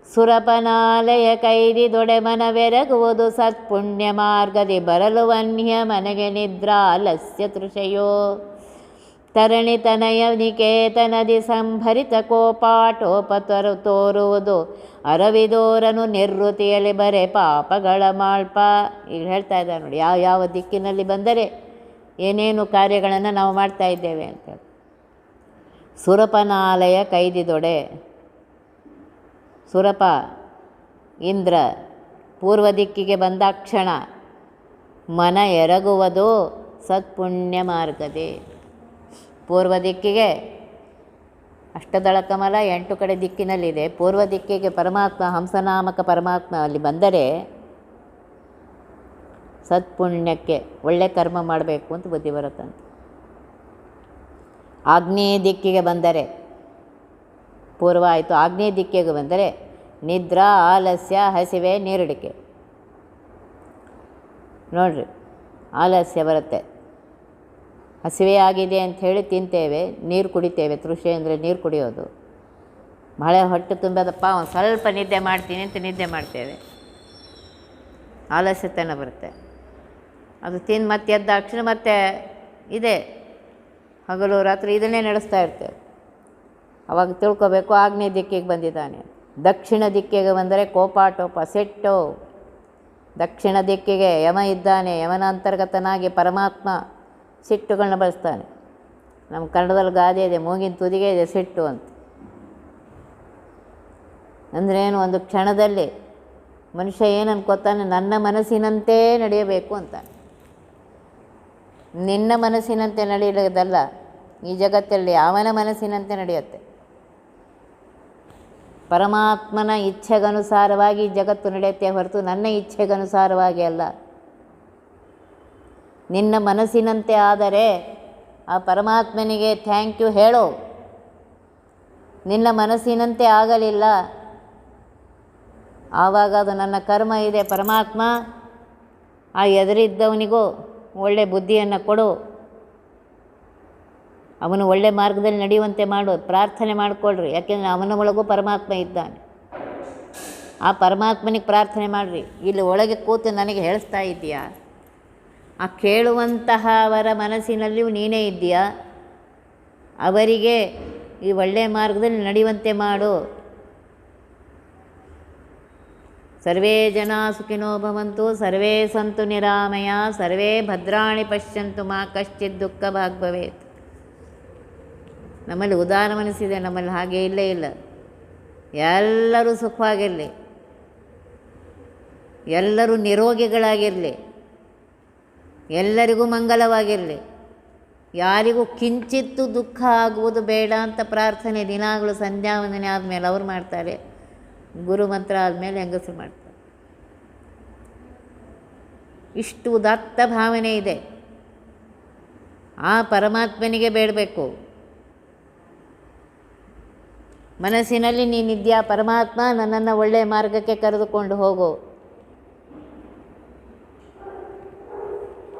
ಸುರಪನಾಲಯ ಕೈದಿ ದೊಡೆಮನವೆರಗುವುದು ಸತ್ಪುಣ್ಯ ಮಾರ್ಗದಿ ಬರಲು ವನ್ಯ ಮನೆಗೆ ನಿದ್ರಾಲಸ್ಯ ತೃಷಯೋ ತರಣಿತನಯ ನಿಕೇತನದಿ ಸಂಭರಿತ ಕೋಪಾಟೋಪ ತೋರುವುದು ಅರವಿದೋರನು ನಿರ್ವೃತಿಯಲ್ಲಿ ಬರೆ ಪಾಪಗಳ ಮಾಳ್ಪ. ಈಗ ಹೇಳ್ತಾ ಇದ್ದಾರೆ ನೋಡಿ, ಯಾವ ದಿಕ್ಕಿನಲ್ಲಿ ಬಂದರೆ ಏನೇನು ಕಾರ್ಯಗಳನ್ನು ನಾವು ಮಾಡ್ತಾ ಇದ್ದೇವೆ ಅಂತ. ಸುರಪನಾಲಯ ಕೈದಿದೊಡೆ, ಸುರಪ ಇಂದ್ರ ಪೂರ್ವ ದಿಕ್ಕಿಗೆ ಬಂದಾಕ್ಷಣ ಮನ ಎರಗುವುದು ಸತ್ಪುಣ್ಯ ಮಾರ್ಗದೆ. ಪೂರ್ವ ದಿಕ್ಕಿಗೆ ಅಷ್ಟದಳ ಕಮಲ 8 ಕಡೆ ದಿಕ್ಕಿನಲ್ಲಿದೆ. ಪೂರ್ವ ದಿಕ್ಕಿಗೆ ಪರಮಾತ್ಮ, ಹಂಸನಾಮಕ ಪರಮಾತ್ಮ ಅಲ್ಲಿ ಬಂದರೆ ಸತ್ಪುಣ್ಯಕ್ಕೆ ಒಳ್ಳೆ ಕರ್ಮ ಮಾಡಬೇಕು ಅಂತ ಬುದ್ಧಿ ಬರುತ್ತಂತೆ. ಆಗ್ನೇಯ ದಿಕ್ಕಿಗೆ ಬಂದರೆ, ಪೂರ್ವ ಆಯಿತು, ಆಗ್ನೇಯ ದಿಕ್ಕಿಗೆ ಬಂದರೆ ನಿದ್ರಾ, ಆಲಸ್ಯ, ಹಸಿವೆ, ನೀರಡಿಕೆ. ನೋಡ್ರಿ, ಆಲಸ್ಯ ಬರುತ್ತೆ, ಹಸಿವೆ ಆಗಿದೆ ಅಂಥೇಳಿ ತಿಂತೇವೆ, ನೀರು ಕುಡಿತೇವೆ. ತೃಷೆ ಅಂದರೆ ನೀರು ಕುಡಿಯೋದು. ಬಹಳ ಹೊಟ್ಟೆ ತುಂಬದಪ್ಪ, ಒಂದು ಸ್ವಲ್ಪ ನಿದ್ದೆ ಮಾಡ್ತೀನಿ ಅಂತ ನಿದ್ದೆ ಮಾಡ್ತೇವೆ, ಆಲಸ್ಯತನ ಬರುತ್ತೆ. ಅದು ತಿಂದು ಮತ್ತೆ ಎದ್ದಾಕ್ಷಣ ಮತ್ತೆ ಇದೆ ಹಗಲು ರಾತ್ರಿ ಇದನ್ನೇ ನಡೆಸ್ತಾ ಇರ್ತೇವೆ. ಅವಾಗ ತಿಳ್ಕೊಬೇಕು ಆಗ್ನೇಯ ದಿಕ್ಕಿಗೆ ಬಂದಿದ್ದಾನೆ. ದಕ್ಷಿಣ ದಿಕ್ಕಿಗೆ ಬಂದರೆ ಕೋಪಾಟೋಪ ಸಿಟ್ಟು. ದಕ್ಷಿಣ ದಿಕ್ಕಿಗೆ ಯಮ ಇದ್ದಾನೆ. ಯಮನ ಅಂತರ್ಗತನಾಗಿ ಪರಮಾತ್ಮ ಸಿಟ್ಟುಗಳನ್ನ ಬಳಸ್ತಾನೆ. ನಮ್ಮ ಕನ್ನಡದಲ್ಲಿ ಗಾದೆ ಇದೆ, ಮೂಗಿನ ತುದಿಗೆ ಇದೆ ಸಿಟ್ಟು ಅಂತ. ಅಂದ್ರೇನು, ಒಂದು ಕ್ಷಣದಲ್ಲಿ ಮನುಷ್ಯ ಏನು ಅನ್ಕೋತಾನೆ, ನನ್ನ ಮನಸ್ಸಿನಂತೆ ನಡೆಯಬೇಕು ಅಂತಾನೆ. ನಿನ್ನ ಮನಸ್ಸಿನಂತೆ ನಡೆಯೋದಲ್ಲ, ಈ ಜಗತ್ತಲ್ಲಿ ಅವನ ಮನಸ್ಸಿನಂತೆ ನಡೆಯುತ್ತೆ. ಪರಮಾತ್ಮನ ಇಚ್ಛೆಗನುಸಾರವಾಗಿ ಜಗತ್ತು ನಡೆಯುತ್ತೆ ಹೊರತು ನನ್ನ ಇಚ್ಛೆಗನುಸಾರವಾಗಿ ಅಲ್ಲ. ನಿನ್ನ ಮನಸ್ಸಿನಂತೆ ಆದರೆ ಆ ಪರಮಾತ್ಮನಿಗೆ ಥ್ಯಾಂಕ್ ಯು ಹೇಳು. ನಿನ್ನ ಮನಸ್ಸಿನಂತೆ ಆಗಲಿಲ್ಲ, ಆವಾಗ ಅದು ನನ್ನ ಕರ್ಮ ಇದೆ. ಪರಮಾತ್ಮ ಆ ಎದುರಿದ್ದವನಿಗೂ ಒಳ್ಳೆ ಬುದ್ಧಿಯನ್ನು ಕೊಡು, ಅವನು ಒಳ್ಳೆ ಮಾರ್ಗದಲ್ಲಿ ನಡೆಯುವಂತೆ ಮಾಡು. ಪ್ರಾರ್ಥನೆ ಮಾಡಿಕೊಳ್ಳ್ರಿ, ಯಾಕೆಂದರೆ ಅವನ ಒಳಗೂ ಪರಮಾತ್ಮ ಇದ್ದಾನೆ. ಆ ಪರಮಾತ್ಮನಿಗೆ ಪ್ರಾರ್ಥನೆ ಮಾಡಿರಿ. ಇಲ್ಲಿ ಒಳಗೆ ಕೂತು ನನಗೆ ಹೇಳಿಸ್ತಾ ಇದ್ದೀಯಾ? ಆ ಕೇಳುವಂತಹ ಅವರ ಮನಸ್ಸಿನಲ್ಲಿಯೂ ನೀನೇ ಇದ್ದೀಯಾ? ಅವರಿಗೆ ಈ ಒಳ್ಳೆಯ ಮಾರ್ಗದಲ್ಲಿ ನಡೆಯುವಂತೆ ಮಾಡು. ಸರ್ವೇ ಜನ ಸುಖಿನೋ ಭವಂತು, ಸರ್ವೇ ಸಂತು ನಿರಾಮಯ, ಸರ್ವೇ ಭದ್ರಾಣಿ ಪಶ್ಯಂತು ಮಾ ಕಶ್ಚಿತ್ ದುಃಖ ಭಾಗ್ ಭವೇತ್. ನಮ್ಮಲ್ಲಿ ಉದಾರ ಮನಸ್ಸಿದೆ, ನಮ್ಮಲ್ಲಿ ಹಾಗೆ ಇಲ್ಲೇ ಇಲ್ಲ. ಎಲ್ಲರೂ ಸುಖವಾಗಿರಲಿ, ಎಲ್ಲರೂ ನಿರೋಗಿಗಳಾಗಿರಲಿ, ಎಲ್ಲರಿಗೂ ಮಂಗಲವಾಗಿರಲಿ, ಯಾರಿಗೂ ಕಿಂಚಿತ್ತು ದುಃಖ ಆಗುವುದು ಬೇಡ ಅಂತ ಪ್ರಾರ್ಥನೆ ದಿನಾಗಳು ಸಂಧ್ಯಾ ವಂದನೆ ಆದಮೇಲೆ ಅವ್ರು ಮಾಡ್ತಾರೆ, ಗುರು ಮಂತ್ರ ಆದಮೇಲೆ ಹೆಂಗಸರು ಮಾಡ್ತಾರೆ. ಇಷ್ಟು ಉದಾತ್ತ ಭಾವನೆ ಇದೆ. ಆ ಪರಮಾತ್ಮನಿಗೆ ಬೇಡಬೇಕು. ಮನಸ್ಸಿನಲ್ಲಿ ನೀನಿದ್ಯಾ, ಪರಮಾತ್ಮ ನನ್ನನ್ನು ಒಳ್ಳೆಯ ಮಾರ್ಗಕ್ಕೆ ಕರೆದುಕೊಂಡು ಹೋಗು.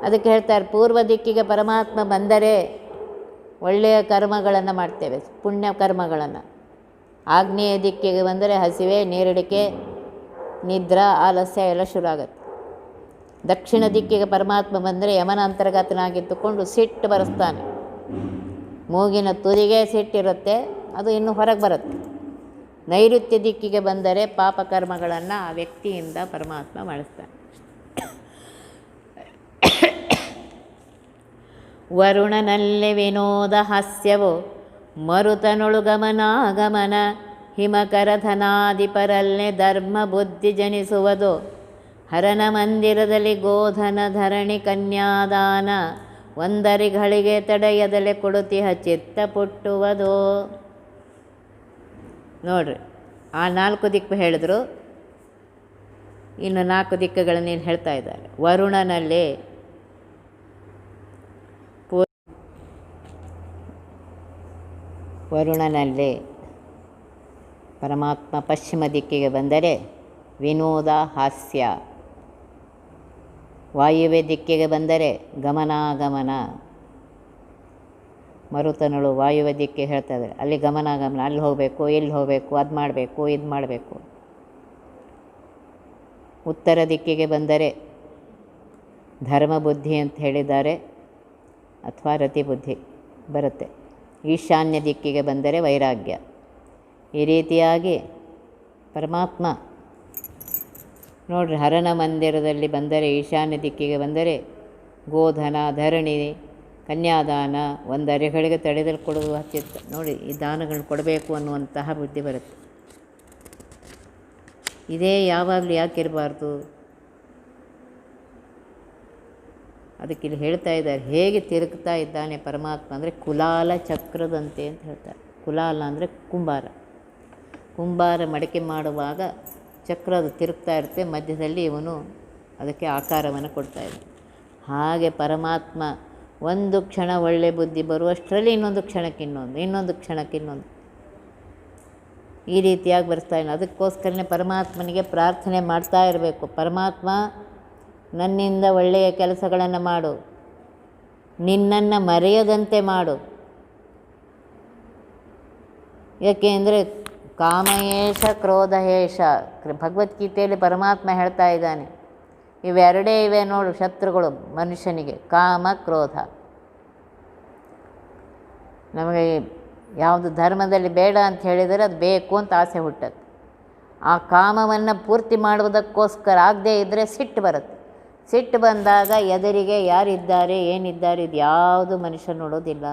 ಅದಕ್ಕೆ ಹೇಳ್ತಾರೆ, ಪೂರ್ವ ದಿಕ್ಕಿಗೆ ಪರಮಾತ್ಮ ಬಂದರೆ ಒಳ್ಳೆಯ ಕರ್ಮಗಳನ್ನು ಮಾಡ್ತೇವೆ, ಪುಣ್ಯ ಕರ್ಮಗಳನ್ನು. ಆಗ್ನೇಯ ದಿಕ್ಕಿಗೆ ಬಂದರೆ ಹಸಿವೆ, ನೀರಡಿಕೆ, ನಿದ್ರಾ, ಆಲಸ್ಯ ಎಲ್ಲ ಶುರು ಆಗುತ್ತೆ. ದಕ್ಷಿಣ ದಿಕ್ಕಿಗೆ ಪರಮಾತ್ಮ ಬಂದರೆ ಯಮನ ಅಂತರ್ಗತನಾಗಿದ್ದುಕೊಂಡು ಸಿಟ್ಟು ಬರೆಸ್ತಾನೆ. ಮೂಗಿನ ತುದಿಗೆ ಸಿಟ್ಟಿರುತ್ತೆ, ಅದು ಇನ್ನೂ ಹೊರಗೆ ಬರುತ್ತೆ. ನೈಋತ್ಯ ದಿಕ್ಕಿಗೆ ಬಂದರೆ ಪಾಪಕರ್ಮಗಳನ್ನು ಆ ವ್ಯಕ್ತಿಯಿಂದ ಪರಮಾತ್ಮ ಮಾಡಿಸ್ತಾನೆ. ವರುಣನಲ್ಲಿ ವಿನೋದ ಹಾಸ್ಯವು ಮರುತನೊಳು ಗಮನಾಗಮನ, ಹಿಮಕರಧನಾಧಿಪರಲ್ಲೇ ಧರ್ಮ ಬುದ್ಧಿ ಜನಿಸುವುದು. ಹರನ ಮಂದಿರದಲ್ಲಿ ಗೋಧನ ಧರಣಿ ಕನ್ಯಾದಾನ, ಒಂದರಿಗಳಿಗೆ ತಡೆಯದಲೆ ಕೊಡುತಿಹ ಚಿತ್ತ ಪುಟ್ಟುವುದು. ನೋಡ್ರಿ, ಆ 4 ದಿಕ್ಕು ಹೇಳಿದ್ರು, ಇನ್ನು 4 ದಿಕ್ಕುಗಳನ್ನು ಇಲ್ಲಿ ಹೇಳ್ತಾ ಇದ್ದಾರೆ. ವರುಣನಲ್ಲಿ ಪರಮಾತ್ಮ ಪಶ್ಚಿಮ ದಿಕ್ಕಿಗೆ ಬಂದರೆ ವಿನೋದ ಹಾಸ್ಯ, ವಾಯುವ್ಯ ದಿಕ್ಕಿಗೆ ಬಂದರೆ ಗಮನಾಗಮನ. ಮರುತನಳು ವಾಯುವ್ಯ ದಿಕ್ಕಿಗೆ ಹೇಳ್ತಾ ಇದ್ದಾರೆ, ಅಲ್ಲಿ ಗಮನಾಗಮನ, ಅಲ್ಲಿ ಹೋಗಬೇಕು, ಇಲ್ಲಿ ಹೋಗಬೇಕು, ಅದು ಮಾಡಬೇಕು, ಇದು ಮಾಡಬೇಕು. ಉತ್ತರ ದಿಕ್ಕಿಗೆ ಬಂದರೆ ಧರ್ಮ ಬುದ್ಧಿ ಅಂತ ಹೇಳಿದ್ದಾರೆ, ಅಥವಾ ರತಿ ಬುದ್ಧಿ ಬರುತ್ತೆ. ಈಶಾನ್ಯ ದಿಕ್ಕಿಗೆ ಬಂದರೆ ವೈರಾಗ್ಯ. ಈ ರೀತಿಯಾಗಿ ಪರಮಾತ್ಮ ನೋಡ್ರಿ, ಹರನ ಮಂದಿರದಲ್ಲಿ ಬಂದರೆ, ಈಶಾನ್ಯ ದಿಕ್ಕಿಗೆ ಬಂದರೆ ಗೋಧನ ಧರಣಿ ಕನ್ಯಾದಾನ, ಒಂದು ಅರೆಗಳಿಗೆ ತಡೆದಲ್ಲಿ ಕೊಡುವ ಚಿತ್ತ. ನೋಡಿ, ಈ ದಾನಗಳನ್ನ ಕೊಡಬೇಕು ಅನ್ನುವಂತಹ ಬುದ್ಧಿ ಬರುತ್ತೆ. ಇದೇ ಯಾವಾಗಲೂ ಯಾಕಿರಬಾರ್ದು? ಅದಕ್ಕೆ ಇಲ್ಲಿ ಹೇಳ್ತಾ ಇದ್ದಾರೆ, ಹೇಗೆ ತಿರುಗ್ತಾ ಇದ್ದಾನೆ ಪರಮಾತ್ಮ ಅಂದರೆ ಕುಲಾಲ ಚಕ್ರದಂತೆ ಅಂತ ಹೇಳ್ತಾರೆ. ಕುಲಾಲ ಅಂದರೆ ಕುಂಬಾರ ಮಡಿಕೆ ಮಾಡುವಾಗ ಚಕ್ರ ಅದು ತಿರುಗ್ತಾ ಇರುತ್ತೆ, ಮಧ್ಯದಲ್ಲಿ ಇವನು ಅದಕ್ಕೆ ಆಕಾರವನ್ನು ಕೊಡ್ತಾ ಇದ್ದಾನೆ. ಹಾಗೆ ಪರಮಾತ್ಮ ಒಂದು ಕ್ಷಣ ಒಳ್ಳೆ ಬುದ್ಧಿ ಬರುವಷ್ಟರಲ್ಲಿ ಇನ್ನೊಂದು ಕ್ಷಣಕ್ಕೆ ಇನ್ನೊಂದು ಕ್ಷಣಕ್ಕೆ ಇನ್ನೊಂದು, ಈ ರೀತಿಯಾಗಿ ಬರ್ತಾ ಇಲ್ಲ. ಅದಕ್ಕೋಸ್ಕರನೇ ಪರಮಾತ್ಮನಿಗೆ ಪ್ರಾರ್ಥನೆ ಮಾಡ್ತಾ ಇರಬೇಕು. ಪರಮಾತ್ಮ, ನನ್ನಿಂದ ಒಳ್ಳೆಯ ಕೆಲಸಗಳನ್ನು ಮಾಡು, ನಿನ್ನನ್ನು ಮರೆಯದಂತೆ ಮಾಡು. ಏಕೆ ಅಂದರೆ ಕಾಮಯೇಷ ಕ್ರೋಧಯೇಷ, ಭಗವದ್ಗೀತೆಯಲ್ಲಿ ಪರಮಾತ್ಮ ಹೇಳ್ತಾ ಇದ್ದಾನೆ, ಇವೆರಡೇ ಇವೆ ನೋಡು ಶತ್ರುಗಳು ಮನುಷ್ಯನಿಗೆ, ಕಾಮ ಕ್ರೋಧ. ನಮಗೆ ಯಾವುದು ಧರ್ಮದಲ್ಲಿ ಬೇಡ ಅಂತ ಹೇಳಿದರೆ ಅದು ಬೇಕು ಅಂತ ಆಸೆ ಹುಟ್ಟುತ್ತೆ. ಆ ಕಾಮವನ್ನು ಪೂರ್ತಿ ಮಾಡುವುದಕ್ಕೋಸ್ಕರ ಆಗದೇ ಇದ್ದರೆ ಸಿಟ್ಟು ಬರುತ್ತೆ. ಸಿಟ್ಟು ಬಂದಾಗ ಎದುರಿಗೆ ಯಾರಿದ್ದಾರೆ ಏನಿದ್ದಾರೆ ಇದು ಯಾವುದು ಮನುಷ್ಯ ನೋಡೋದಿಲ್ಲ.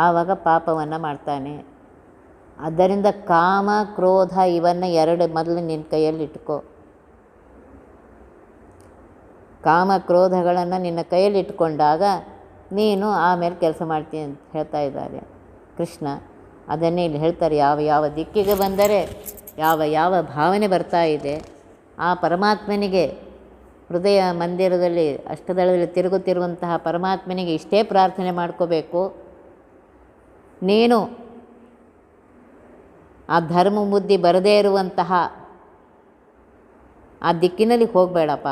ಆವಾಗ ಪಾಪವನ್ನು ಮಾಡ್ತಾನೆ. ಆದ್ದರಿಂದ ಕಾಮ ಕ್ರೋಧ ಇವನ್ನು ಎರಡು ಮೊದಲು ನಿನ್ನ ಕೈಯಲ್ಲಿ ಇಟ್ಕೋ. ಕಾಮ ಕ್ರೋಧಗಳನ್ನು ನಿನ್ನ ಕೈಯಲ್ಲಿ ಇಟ್ಕೊಂಡಾಗ ನೀನು ಆಮೇಲೆ ಕೆಲಸ ಮಾಡ್ತೀನಿ ಅಂತ ಹೇಳ್ತಾ ಇದ್ದಾರೆ ಕೃಷ್ಣ. ಅದನ್ನೇ ಇಲ್ಲಿ ಹೇಳ್ತಾರೆ. ಯಾವ ಯಾವ ದಿಕ್ಕಿಗೆ ಬಂದರೆ ಯಾವ ಯಾವ ಭಾವನೆ ಬರ್ತಾ ಇದೆ ಆ ಪರಮಾತ್ಮನಿಗೆ, ಹೃದಯ ಮಂದಿರದಲ್ಲಿ ಅಷ್ಟದಳದಲ್ಲಿ ತಿರುಗುತ್ತಿರುವಂತಹ ಪರಮಾತ್ಮನಿಗೆ ಇಷ್ಟೇ ಪ್ರಾರ್ಥನೆ ಮಾಡ್ಕೋಬೇಕು. ನೀನು ಆ ಧರ್ಮ ಬುದ್ಧಿ ಬರದೇ ಇರುವಂತಹ ಆ ದಿಕ್ಕಿನಲ್ಲಿ ಹೋಗಬೇಡಪ್ಪ.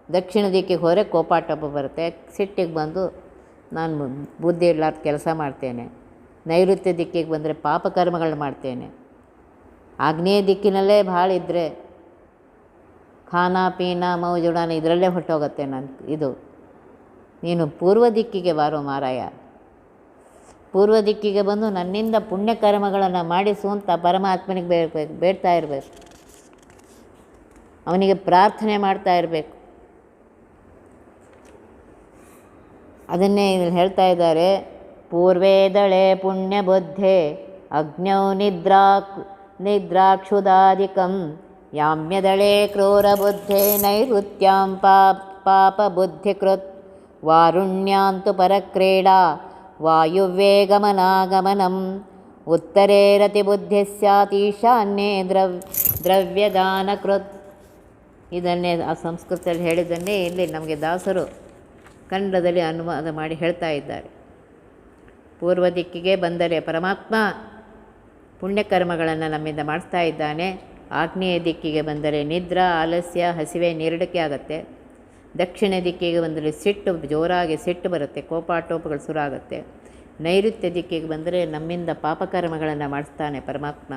ದಕ್ಷಿಣ ದಿಕ್ಕಿಗೆ ಹೋದರೆ ಕೋಪಾಟೋಪ ಬರುತ್ತೆ, ಸಿಟ್ಟಿಗೆ ಬಂದು ನಾನು ಬುದ್ಧಿ ಇರ್ಲಾರ್ದ ಕೆಲಸ ಮಾಡ್ತೇನೆ. ನೈಋತ್ಯ ದಿಕ್ಕಿಗೆ ಬಂದರೆ ಪಾಪಕರ್ಮಗಳು ಮಾಡ್ತೇನೆ. ಆಗ್ನೇಯ ದಿಕ್ಕಿನಲ್ಲೇ ಭಾಳ ಇದ್ದರೆ ಖಾನಾ ಪೀನಾ ಮೌಜುಡಾನ ಇದರಲ್ಲೇ ಹೊಟ್ಟೋಗುತ್ತೆ ಇದು. ನೀನು ಪೂರ್ವ ದಿಕ್ಕಿಗೆ ಬಾರೋ ಮಾರಾಯ. ಪೂರ್ವ ದಿಕ್ಕಿಗೆ ಬಂದು ನನ್ನಿಂದ ಪುಣ್ಯಕರ್ಮಗಳನ್ನು ಮಾಡಿಸುವಂಥ ಪರಮಾತ್ಮನಿಗೆ ಬೇಡ್ತಾ ಇರಬೇಕು. ಅವನಿಗೆ ಪ್ರಾರ್ಥನೆ ಮಾಡ್ತಾ ಇರಬೇಕು. ಅದನ್ನೇ ಇಲ್ಲಿ ಹೇಳ್ತಾ ಇದ್ದಾರೆ. ಪೂರ್ವೇದಳೆ ಪುಣ್ಯ ಬುದ್ಧೆ ಅಗ್ನೌ ನಿದ್ರಾಕ್ಷುದಾಧಿಕಂ ಯಾಮ್ಯದಳೆ ಕ್ರೂರ ಬುದ್ಧೆ ನೈಋತ್ಯಾಂ ಪಾಪ ಬುದ್ಧಿಕೃತ್ ವಾರುಣ್ಯಾಂತು ಪರಕ್ರೀಡಾ ವಾಯುವೇಗಮನಾಗಮನಂ ಉತ್ತರೇ ರತಿಬುದ್ಧಿ ಸ್ಯಾತ್ ಈಶಾನ್ಯೇ ದ್ರವ್ಯದಾನಕೃತ್. ಇದನ್ನೇ ಆ ಸಂಸ್ಕೃತದಲ್ಲಿ ಹೇಳಿದ್ದನ್ನೇ ಇಲ್ಲಿ ನಮಗೆ ದಾಸರು ಕನ್ನಡದಲ್ಲಿ ಅನುವಾದ ಮಾಡಿ ಹೇಳ್ತಾ ಇದ್ದಾರೆ. ಪೂರ್ವ ದಿಕ್ಕಿಗೆ ಬಂದರೆ ಪರಮಾತ್ಮ ಪುಣ್ಯಕರ್ಮಗಳನ್ನು ನಮ್ಮಿಂದ ಮಾಡಿಸ್ತಾ ಇದ್ದಾನೆ. ಆಗ್ನೇಯ ದಿಕ್ಕಿಗೆ ಬಂದರೆ ನಿದ್ರಾ, ಆಲಸ್ಯ, ಹಸಿವೆ, ನೀರಡಿಕೆ ಆಗುತ್ತೆ. ದಕ್ಷಿಣ ದಿಕ್ಕಿಗೆ ಬಂದರೆ ಸಿಟ್ಟು, ಜೋರಾಗಿ ಸಿಟ್ಟು ಬರುತ್ತೆ, ಕೋಪಾಟೋಪಗಳು ಶುರು ಆಗುತ್ತೆ. ನೈಋತ್ಯ ದಿಕ್ಕಿಗೆ ಬಂದರೆ ನಮ್ಮಿಂದ ಪಾಪಕರ್ಮಗಳನ್ನು ಮಾಡಿಸ್ತಾನೆ ಪರಮಾತ್ಮ.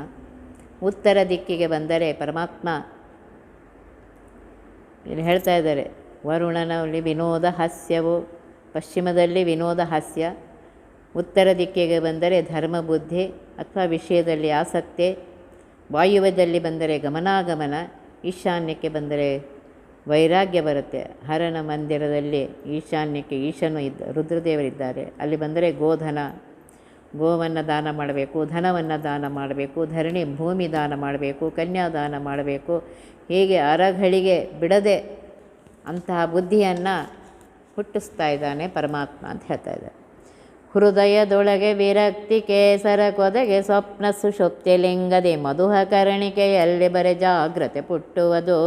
ಉತ್ತರ ದಿಕ್ಕಿಗೆ ಬಂದರೆ ಪರಮಾತ್ಮ ಇಲ್ಲಿ ಹೇಳ್ತಾ ಇದ್ದಾರೆ, ವರುಣನಲ್ಲಿ ವಿನೋದ ಹಾಸ್ಯವು, ಪಶ್ಚಿಮದಲ್ಲಿ ವಿನೋದ ಹಾಸ್ಯ. ಉತ್ತರ ದಿಕ್ಕಿಗೆ ಬಂದರೆ ಧರ್ಮ ಬುದ್ಧಿ ಅಥವಾ ವಿಷಯದಲ್ಲಿ ಆಸಕ್ತಿ. ವಾಯುವ್ಯದಲ್ಲಿ ಬಂದರೆ ಗಮನಾಗಮನ. ಈಶಾನ್ಯಕ್ಕೆ ಬಂದರೆ ವೈರಾಗ್ಯ ಬರುತ್ತೆ. ಹರನ ಮಂದಿರದಲ್ಲಿ ಈಶಾನ್ಯಕ್ಕೆ ಈಶನು ರುದ್ರದೇವರಿದ್ದಾರೆ. ಅಲ್ಲಿ ಬಂದರೆ ಗೋಧನ, ಗೋವನ್ನು ದಾನ ಮಾಡಬೇಕು, ಧನವನ್ನು ದಾನ ಮಾಡಬೇಕು, ಧರಣಿ ಭೂಮಿ ದಾನ ಮಾಡಬೇಕು, ಕನ್ಯಾದಾನ ಮಾಡಬೇಕು. ಹೀಗೆ ಅರಗಳಿಗೆ ಬಿಡದೆ ಅಂತಹ ಬುದ್ಧಿಯನ್ನು ಹುಟ್ಟಿಸ್ತಾ ಇದ್ದಾನೆ ಪರಮಾತ್ಮ ಅಂತ ಹೇಳ್ತಾ ಇದ್ದಾರೆ. ಹೃದಯದೊಳಗೆ ವಿರಕ್ತಿ ಕೇಸರ ಕೊದಗೆ ಸ್ವಪ್ನ ಸುಷುಪ್ತಿ ಲಿಂಗದೆ ಮಧುಹ ಕರ್ಣಿಕೆಯಲ್ಲಿ ಬರೆ ಜಾಗ್ರತೆ ಪುಟ್ಟುವುದು.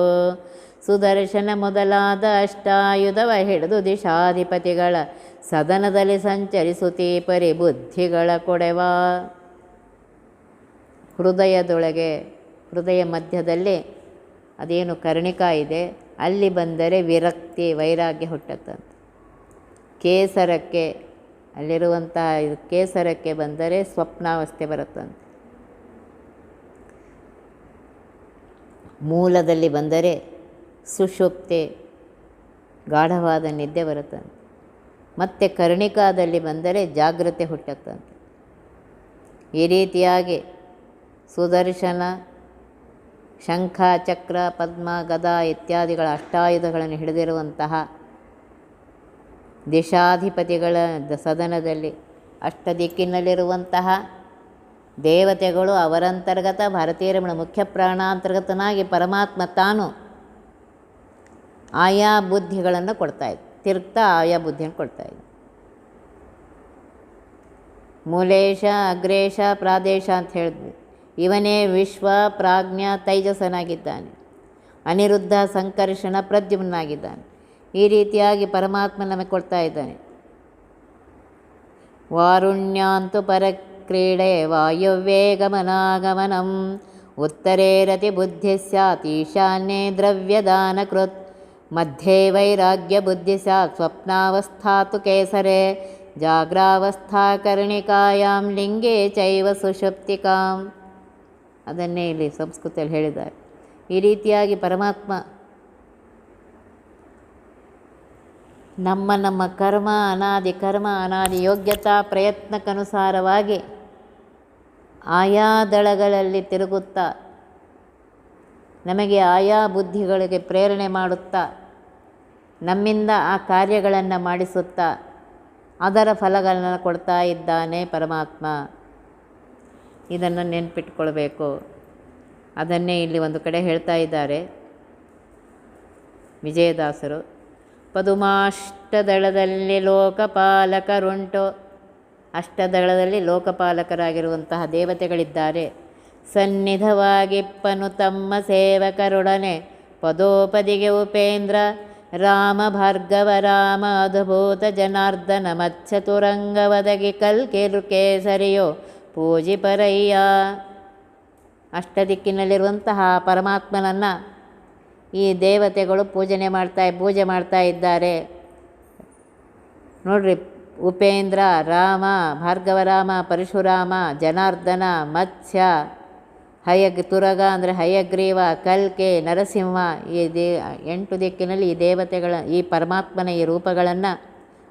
ಸುದರ್ಶನ ಮೊದಲಾದ ಅಷ್ಟಾಯುಧವ ಹಿಡಿದು ದಿಶಾಧಿಪತಿಗಳ ಸದನದಲ್ಲಿ ಸಂಚರಿಸುತ್ತೀ ಪರಿ ಬುದ್ಧಿಗಳ ಕೊಡೆವ. ಹೃದಯದೊಳಗೆ, ಹೃದಯ ಮಧ್ಯದಲ್ಲಿ ಅದೇನು ಕರ್ಣಿಕಾ ಇದೆ, ಅಲ್ಲಿ ಬಂದರೆ ವಿರಕ್ತಿ, ವೈರಾಗ್ಯ ಹುಟ್ಟುತ್ತಂತೆ. ಕೇಸರಕ್ಕೆ, ಅಲ್ಲಿರುವಂತಹ ಕೇಸರಕ್ಕೆ ಬಂದರೆ ಸ್ವಪ್ನಾವಸ್ಥೆ ಬರುತ್ತಂತೆ. ಮೂಲದಲ್ಲಿ ಬಂದರೆ ಸುಷುಪ್ತಿ, ಗಾಢವಾದ ನಿದ್ದೆ ಬರುತ್ತಂತೆ. ಮತ್ತು ಕರ್ಣಿಕಾದಲ್ಲಿ ಬಂದರೆ ಜಾಗೃತಿ ಹುಟ್ಟುತ್ತಂತೆ. ಈ ರೀತಿಯಾಗಿ ಸುದರ್ಶನ, ಶಂಖ, ಚಕ್ರ, ಪದ್ಮ, ಗದಾ ಇತ್ಯಾದಿಗಳ ಅಷ್ಟಾಯುಧಗಳನ್ನು ಹಿಡಿದಿರುವಂತಹ ದಿಶಾಧಿಪತಿಗಳ ಸದನದಲ್ಲಿ ಅಷ್ಟದಿಕ್ಕಿನಲ್ಲಿರುವಂತಹ ದೇವತೆಗಳು ಅವರಂತರ್ಗತ ಭಾರತೀಯ ಮುಖ್ಯ ಪ್ರಾಣಾಂತರ್ಗತನಾಗಿ ಪರಮಾತ್ಮ ತಾನು ಆಯಾ ಬುದ್ಧಿಗಳನ್ನು ಕೊಡ್ತಾಯಿದ್ದ, ತಿರುಗ್ತಾ ಆಯಾ ಬುದ್ಧಿಯನ್ನು ಕೊಡ್ತಾಯಿದ್ದ. ಮೂಲೇಶ, ಅಗ್ರೇಶ, ಪ್ರಾದೇಶ ಅಂತ ಹೇಳಿದ್ವಿ. ಇವನೇ ವಿಶ್ವ, ಪ್ರಾಜ್ಞ, ತೈಜಸನಾಗಿದ್ದಾನೆ. ಅನಿರುದ್ಧ, ಸಂಕರ್ಷಣ, ಪ್ರದ್ಯುಮ್ನಾಗಿದ್ದಾನೆ. ಈ ರೀತಿಯಾಗಿ ಪರಮಾತ್ಮ ನಮಗೆ ಕೊಡ್ತಾ ಇದ್ದಾನೆ. ವಾರುಣ್ಯಾಂತು ಪರಕ್ರೀಡೆ ವಾಯುವ್ಯೇ ಗಮನಾಗಮನಂ ಉತ್ತರೇ ರತಿ ಬುದ್ಧಿ ಸ್ಯಾತ್ ಈಶಾನ್ಯೇ ದ್ರವ್ಯದಾನಕೃತ್ ಮಧ್ಯೆ ವೈರಾಗ್ಯ ಬುದ್ಧಿ ಸ್ಯಾತ್ ಸ್ವಪ್ನಾವಸ್ಥಾತು ಕೇಸರೇ ಜಾಗ್ರಾವಸ್ಥಾ ಕರ್ಣಿಕಾಯಾಂ ಲಿಂಗೇ ಚೈವ ಸುಷುಪ್ತಿಕಾಂ. ಅದನ್ನೇ ಇಲ್ಲಿ ಸಂಸ್ಕೃತದಲ್ಲಿ ಹೇಳಿದ್ದಾರೆ. ಈ ರೀತಿಯಾಗಿ ಪರಮಾತ್ಮ ನಮ್ಮ ಕರ್ಮ ಅನಾದಿ ಯೋಗ್ಯತಾ ಪ್ರಯತ್ನಕ್ಕನುಸಾರವಾಗಿ ಆಯಾ ದಳಗಳಲ್ಲಿ ತಿರುಗುತ್ತಾ ನಮಗೆ ಆಯಾ ಬುದ್ಧಿಗಳಿಗೆ ಪ್ರೇರಣೆ ಮಾಡುತ್ತಾ ನಮ್ಮಿಂದ ಆ ಕಾರ್ಯಗಳನ್ನು ಮಾಡಿಸುತ್ತಾ ಅದರ ಫಲಗಳನ್ನು ಕೊಡ್ತಾ ಇದ್ದಾನೆ ಪರಮಾತ್ಮ. ಇದನ್ನು ನೆನಪಿಟ್ಕೊಳ್ಬೇಕು. ಅದನ್ನೇ ಇಲ್ಲಿ ಒಂದು ಕಡೆ ಹೇಳ್ತಾ ಇದ್ದಾರೆ ವಿಜಯದಾಸರು. ಪದುಮಾಷ್ಟದಳದಲ್ಲಿ ಲೋಕಪಾಲಕರುಂಟು. ಅಷ್ಟದಳದಲ್ಲಿ ಲೋಕಪಾಲಕರಾಗಿರುವಂತಹ ದೇವತೆಗಳಿದ್ದಾರೆ. ಸನ್ನಿಧವಾಗಿಪ್ಪನು ತಮ್ಮ ಸೇವಕರೊಡನೆ ಪದೋಪದಿಗೆ ಉಪೇಂದ್ರ ರಾಮ ಭಾರ್ಗವ ರಾಮ ಅದ್ಭುತ ಜನಾರ್ದನ ಮತ್ಸತುರಂಗ ಒದಗಿ ಕಲ್ಕಿರು ಕೇಸರಿಯೋ ಪೂಜಿಪರಯ್ಯ. ಅಷ್ಟದಿಕ್ಕಿನಲ್ಲಿರುವಂತಹ ಪರಮಾತ್ಮನನ್ನು ಈ ದೇವತೆಗಳು ಪೂಜೆ ಮಾಡ್ತಾ ಇದ್ದಾರೆ ನೋಡ್ರಿ. ಉಪೇಂದ್ರ, ರಾಮ, ಭಾರ್ಗವರಾಮ, ಪರಶುರಾಮ, ಜನಾರ್ದನ, ಮತ್ಸ್ಯ, ತುರಗ ಅಂದರೆ ಹಯಗ್ರೀವ, ಕಲ್ಕೆ, ನರಸಿಂಹ, ಈ 8 ದಿಕ್ಕಿನಲ್ಲಿ ಈ ದೇವತೆಗಳ ಈ ಪರಮಾತ್ಮನ ಈ ರೂಪಗಳನ್ನು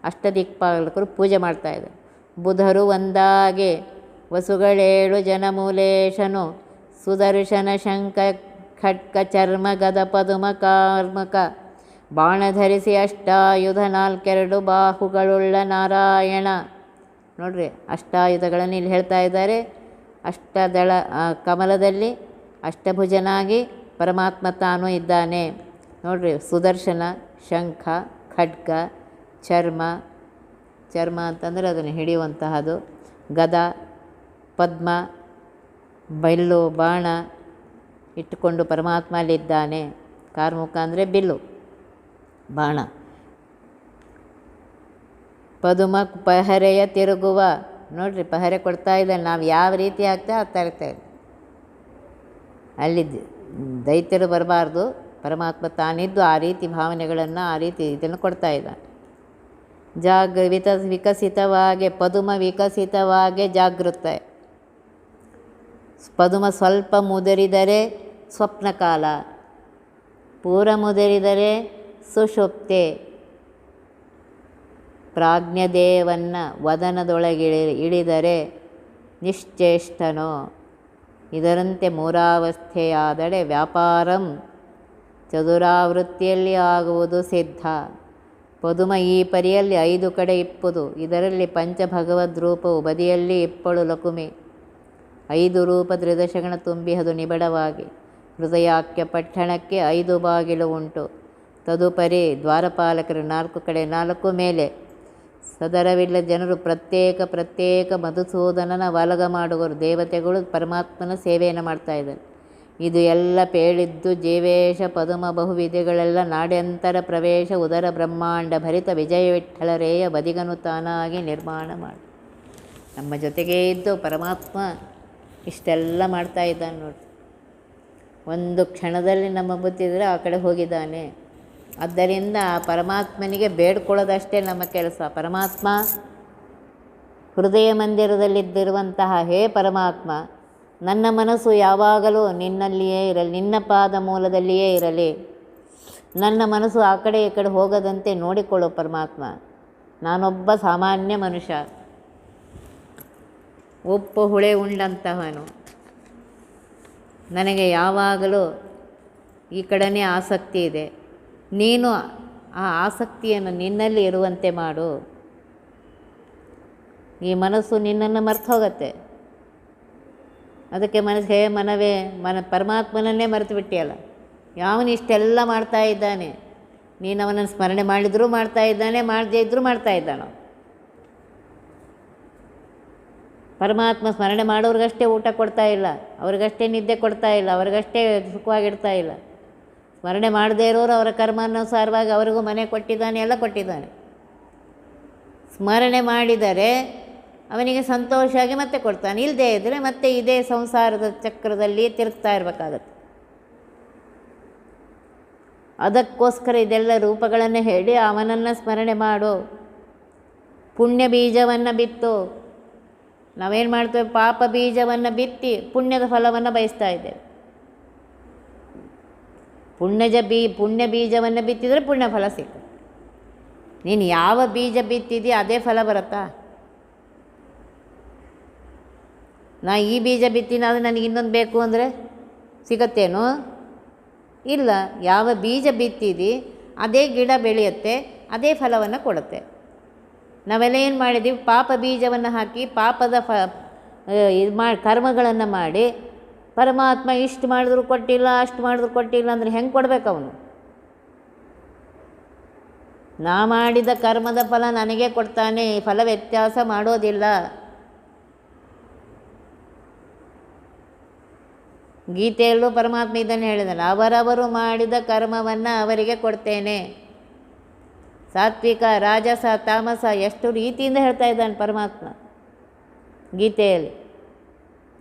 ಅಷ್ಟದಿಕ್ಪಾಲಕರು ಪೂಜೆ ಮಾಡ್ತಾಯಿದ್ದಾರೆ. ಬುಧರು ಒಂದಾಗೆ ವಸುಗಳೇಳು ಜನಮೂಲೇಶನು ಸುದರ್ಶನ ಶಂಖ ಖಡ್ಗ ಚರ್ಮ ಗದ ಪದುಮ ಕಾರ್ಮಕ ಬಾಣ ಧರಿಸಿ ಅಷ್ಟಾಯುಧ 4 ಬಾಹುಗಳುಳ್ಳ ನಾರಾಯಣ. ನೋಡ್ರಿ, ಅಷ್ಟಾಯುಧಗಳನ್ನು ಇಲ್ಲಿ ಹೇಳ್ತಾ ಇದ್ದಾರೆ. ಅಷ್ಟದಳ ಕಮಲದಲ್ಲಿ ಅಷ್ಟಭುಜನಾಗಿ ಪರಮಾತ್ಮ ತಾನು ಇದ್ದಾನೆ ನೋಡ್ರಿ. ಸುದರ್ಶನ, ಶಂಖ, ಖಡ್ಗ, ಚರ್ಮ ಅಂತಂದರೆ ಅದನ್ನು ಹಿಡಿಯುವಂತಹದ್ದು, ಗದ, ಪದ್ಮ, ಬಿಲ್ಲು, ಬಾಣ ಇಟ್ಟುಕೊಂಡು ಪರಮಾತ್ಮ ಅಲ್ಲಿದ್ದಾನೆ. ಕಾರ್ಮುಕ ಅಂದರೆ ಬಿಲ್ಲು, ಬಾಣ. ಪದುಮ ಪಹರೆಯ ತಿರುಗುವ ನೋಡ್ರಿ, ಪಹರೆ ಕೊಡ್ತಾ ಇದ್ದಾನೆ. ನಾವು ಯಾವ ರೀತಿ ಆಗ್ತಾ ಇರ್ತೇವೆ. ಅಲ್ಲಿ ದೈತ್ಯರು ಬರಬಾರ್ದು, ಪರಮಾತ್ಮ ತಾನಿದ್ದು ಆ ರೀತಿ ಭಾವನೆಗಳನ್ನು ಆ ರೀತಿ ಇದನ್ನು ಕೊಡ್ತಾ ಇದ್ದಾನೆ. ವಿಕಸಿತವಾಗಿ ಪದುಮ ವಿಕಸಿತವಾಗಿ ಜಾಗೃತ. ಪದುಮ ಸ್ವಲ್ಪ ಮುದರಿದರೆ ಸ್ವಪ್ನಕಾಲ, ಪೂರ ಮುದರಿದರೆ ಸುಷುಪ್ತೆ. ಪ್ರಾಜ್ಞದೇವನ್ನ ವದನದೊಳಗೆ ಇಳಿದರೆ ನಿಶ್ಚೇಷ್ಟನೋ. ಇದರಂತೆ ಮೂರಾವಸ್ಥೆಯಾದಡೆ ವ್ಯಾಪಾರಂ ಚದುರಾವೃತ್ತಿಯಲ್ಲಿ ಆಗುವುದು ಸಿದ್ಧ. ಪದುಮ ಈ ಪರಿಯಲ್ಲಿ 5 ಕಡೆ ಇಪ್ಪುದು. ಇದರಲ್ಲಿ ಪಂಚಭಗವದ್ ರೂಪವು ಬದಿಯಲ್ಲಿ ಇಪ್ಪಳು ಲಕುಮಿ. 5 ರೂಪ ತ್ರಿದಶಗಣ ತುಂಬಿಹದು ನಿಬಿಡವಾಗಿ. ಹೃದಯಾಖ್ಯ ಪಟ್ಟಣಕ್ಕೆ 5 ಬಾಗಿಲು ಉಂಟು. ತದುಪರಿ ದ್ವಾರಪಾಲಕರು 4 ಕಡೆ 4 ಮೇಲೆ. ಸದರವಿಲ್ಲ ಜನರು ಪ್ರತ್ಯೇಕ ಮಧುಸೂದನನ ವಾಲಗ ಮಾಡುವರು. ದೇವತೆಗಳು ಪರಮಾತ್ಮನ ಸೇವೆಯನ್ನು ಮಾಡ್ತಾಯಿದ್ದಾರೆ. ಇದು ಎಲ್ಲ ಪೇಳಿದ್ದು ಜೀವೇಶ ಪದುಮ ಬಹುವಿಧಿಗಳೆಲ್ಲ ನಾಡ್ಯಂತರ ಪ್ರವೇಶ ಉದರ ಬ್ರಹ್ಮಾಂಡ ಭರಿತ ವಿಜಯ ವಿಠ್ಠಲರೇಯ ಬದಿಗನು ತಾನಾಗಿ ನಿರ್ಮಾಣ ಮಾಡಿ. ನಮ್ಮ ಜೊತೆಗೇ ಇದ್ದು ಪರಮಾತ್ಮ ಇಷ್ಟೆಲ್ಲ ಮಾಡ್ತಾ ಇದ್ದಾನೆ ನೋಡಿ. ಒಂದು ಕ್ಷಣದಲ್ಲಿ ನಮ್ಮ ಬುದ್ಧಿ ಇದ್ದರೆ ಆ ಕಡೆ ಹೋಗಿದ್ದಾನೆ. ಆದ್ದರಿಂದ ಆ ಪರಮಾತ್ಮನಿಗೆ ಬೇಡ್ಕೊಳ್ಳೋದಷ್ಟೇ ನಮ್ಮ ಕೆಲಸ. ಪರಮಾತ್ಮ ಹೃದಯ ಮಂದಿರದಲ್ಲಿದ್ದಿರುವಂತಹ ಹೇ ಪರಮಾತ್ಮ, ನನ್ನ ಮನಸ್ಸು ಯಾವಾಗಲೂ ನಿನ್ನಲ್ಲಿಯೇ ಇರಲಿ, ನಿನ್ನ ಪಾದ ಮೂಲದಲ್ಲಿಯೇ ಇರಲಿ. ನನ್ನ ಮನಸ್ಸು ಆ ಕಡೆ ಈ ಕಡೆ ಹೋಗದಂತೆ ನೋಡಿಕೊಳ್ಳು ಪರಮಾತ್ಮ. ನಾನೊಬ್ಬ ಸಾಮಾನ್ಯ ಮನುಷ್ಯ, ಉಪ್ಪು ಹುಳಿ ಉಂಡಂತಹವನು. ನನಗೆ ಯಾವಾಗಲೂ ಈ ಕಡೆನೇ ಆಸಕ್ತಿ ಇದೆ. ನೀನು ಆ ಆಸಕ್ತಿಯನ್ನು ನಿನ್ನಲ್ಲಿ ಇರುವಂತೆ ಮಾಡು. ಈ ಮನಸ್ಸು ನಿನ್ನನ್ನು ಮರ್ತು ಹೋಗುತ್ತೆ. ಅದಕ್ಕೆ ಹೇ ಮನವೇ ಪರಮಾತ್ಮನನ್ನೇ ಮರೆತು ಬಿಟ್ಟಿಯಲ್ಲ. ಯಾವನು ಇಷ್ಟೆಲ್ಲ ಮಾಡ್ತಾ ಇದ್ದಾನೆ, ನೀನು ಅವನನ್ನು ಸ್ಮರಣೆ ಮಾಡಿದರೂ ಮಾಡ್ತಾ ಇದ್ದಾನೆ, ಮಾಡದೇ ಇದ್ದರೂ ಮಾಡ್ತಾ ಇದ್ದಾನೋ. ಪರಮಾತ್ಮ ಸ್ಮರಣೆ ಮಾಡೋರಿಗಷ್ಟೇ ಊಟ ಕೊಡ್ತಾ ಇಲ್ಲ, ಅವ್ರಿಗಷ್ಟೇ ನಿದ್ದೆ ಕೊಡ್ತಾ ಇಲ್ಲ, ಅವ್ರಿಗಷ್ಟೇ ಸುಖವಾಗಿಡ್ತಾ ಇಲ್ಲ. ಸ್ಮರಣೆ ಮಾಡದೇ ಇರೋರು ಅವರ ಕರ್ಮಾನುಸಾರವಾಗಿ ಅವರಿಗೂ ಮನೆ ಕೊಟ್ಟಿದ್ದಾನೆ, ಎಲ್ಲ ಕೊಟ್ಟಿದ್ದಾನೆ. ಸ್ಮರಣೆ ಮಾಡಿದರೆ ಅವನಿಗೆ ಸಂತೋಷವಾಗಿ ಮತ್ತೆ ಕೊಡ್ತಾನೆ. ಇಲ್ಲದೇ ಇದ್ದರೆ ಮತ್ತೆ ಇದೇ ಸಂಸಾರದ ಚಕ್ರದಲ್ಲಿ ತಿರುಗ್ತಾ ಇರಬೇಕಾಗತ್ತೆ. ಅದಕ್ಕೋಸ್ಕರ ಇದೆಲ್ಲ ರೂಪಗಳನ್ನು ಹೇಳಿ ಅವನನ್ನು ಸ್ಮರಣೆ ಮಾಡು. ಪುಣ್ಯ ಬೀಜವನ್ನು ಬಿತ್ತು. ನಾವೇನು ಮಾಡ್ತೇವೆ? ಪಾಪ ಬೀಜವನ್ನು ಬಿತ್ತಿ ಪುಣ್ಯದ ಫಲವನ್ನು ಬಯಸ್ತಾ ಇದ್ದೇವೆ. ಪುಣ್ಯ ಬೀಜವನ್ನು ಬಿತ್ತಿದರೆ ಪುಣ್ಯ ಫಲ ಸಿಗ್ತದೆ. ನೀನು ಯಾವ ಬೀಜ ಬಿತ್ತಿದೆಯೋ ಅದೇ ಫಲ ಬರುತ್ತಾ? ನಾ ಈ ಬೀಜ ಬಿತ್ತಿನ ಅದು ನನಗೆ ಇನ್ನೊಂದು ಬೇಕು ಅಂದರೆ ಸಿಗತ್ತೇನೋ? ಇಲ್ಲ. ಯಾವ ಬೀಜ ಬಿತ್ತಿದಿ ಅದೇ ಗಿಡ ಬೆಳೆಯುತ್ತೆ, ಅದೇ ಫಲವನ್ನು ಕೊಡುತ್ತೆ. ನಾವೆಲ್ಲ ಏನು ಮಾಡಿದ್ದೀವಿ? ಪಾಪ ಬೀಜವನ್ನು ಹಾಕಿ ಪಾಪದ ಇದು ಮಾಡಿ ಕರ್ಮಗಳನ್ನು ಮಾಡಿ ಪರಮಾತ್ಮ ಇಷ್ಟು ಮಾಡಿದ್ರು ಕೊಟ್ಟಿಲ್ಲ, ಅಷ್ಟು ಮಾಡಿದ್ರು ಕೊಟ್ಟಿಲ್ಲ ಅಂದರೆ ಹೆಂಗೆ ಕೊಡಬೇಕು ಅವನು? ನಾ ಮಾಡಿದ ಕರ್ಮದ ಫಲ ನನಗೆ ಕೊಡ್ತಾನೆ, ಫಲ ವ್ಯತ್ಯಾಸ ಮಾಡೋದಿಲ್ಲ. ಗೀತೆಯಲ್ಲೂ ಪರಮಾತ್ಮ ಇದನ್ನು ಹೇಳಿದನು, ಅವರವರು ಮಾಡಿದ ಕರ್ಮವನ್ನು ಅವರಿಗೆ ಕೊಡ್ತೇನೆ. ಸಾತ್ವಿಕ, ರಾಜಸ, ತಾಮಸ ಎಷ್ಟು ರೀತಿಯಿಂದ ಹೇಳ್ತಾ ಇದ್ದಾನೆ ಪರಮಾತ್ಮ ಗೀತೆಯಲ್ಲಿ.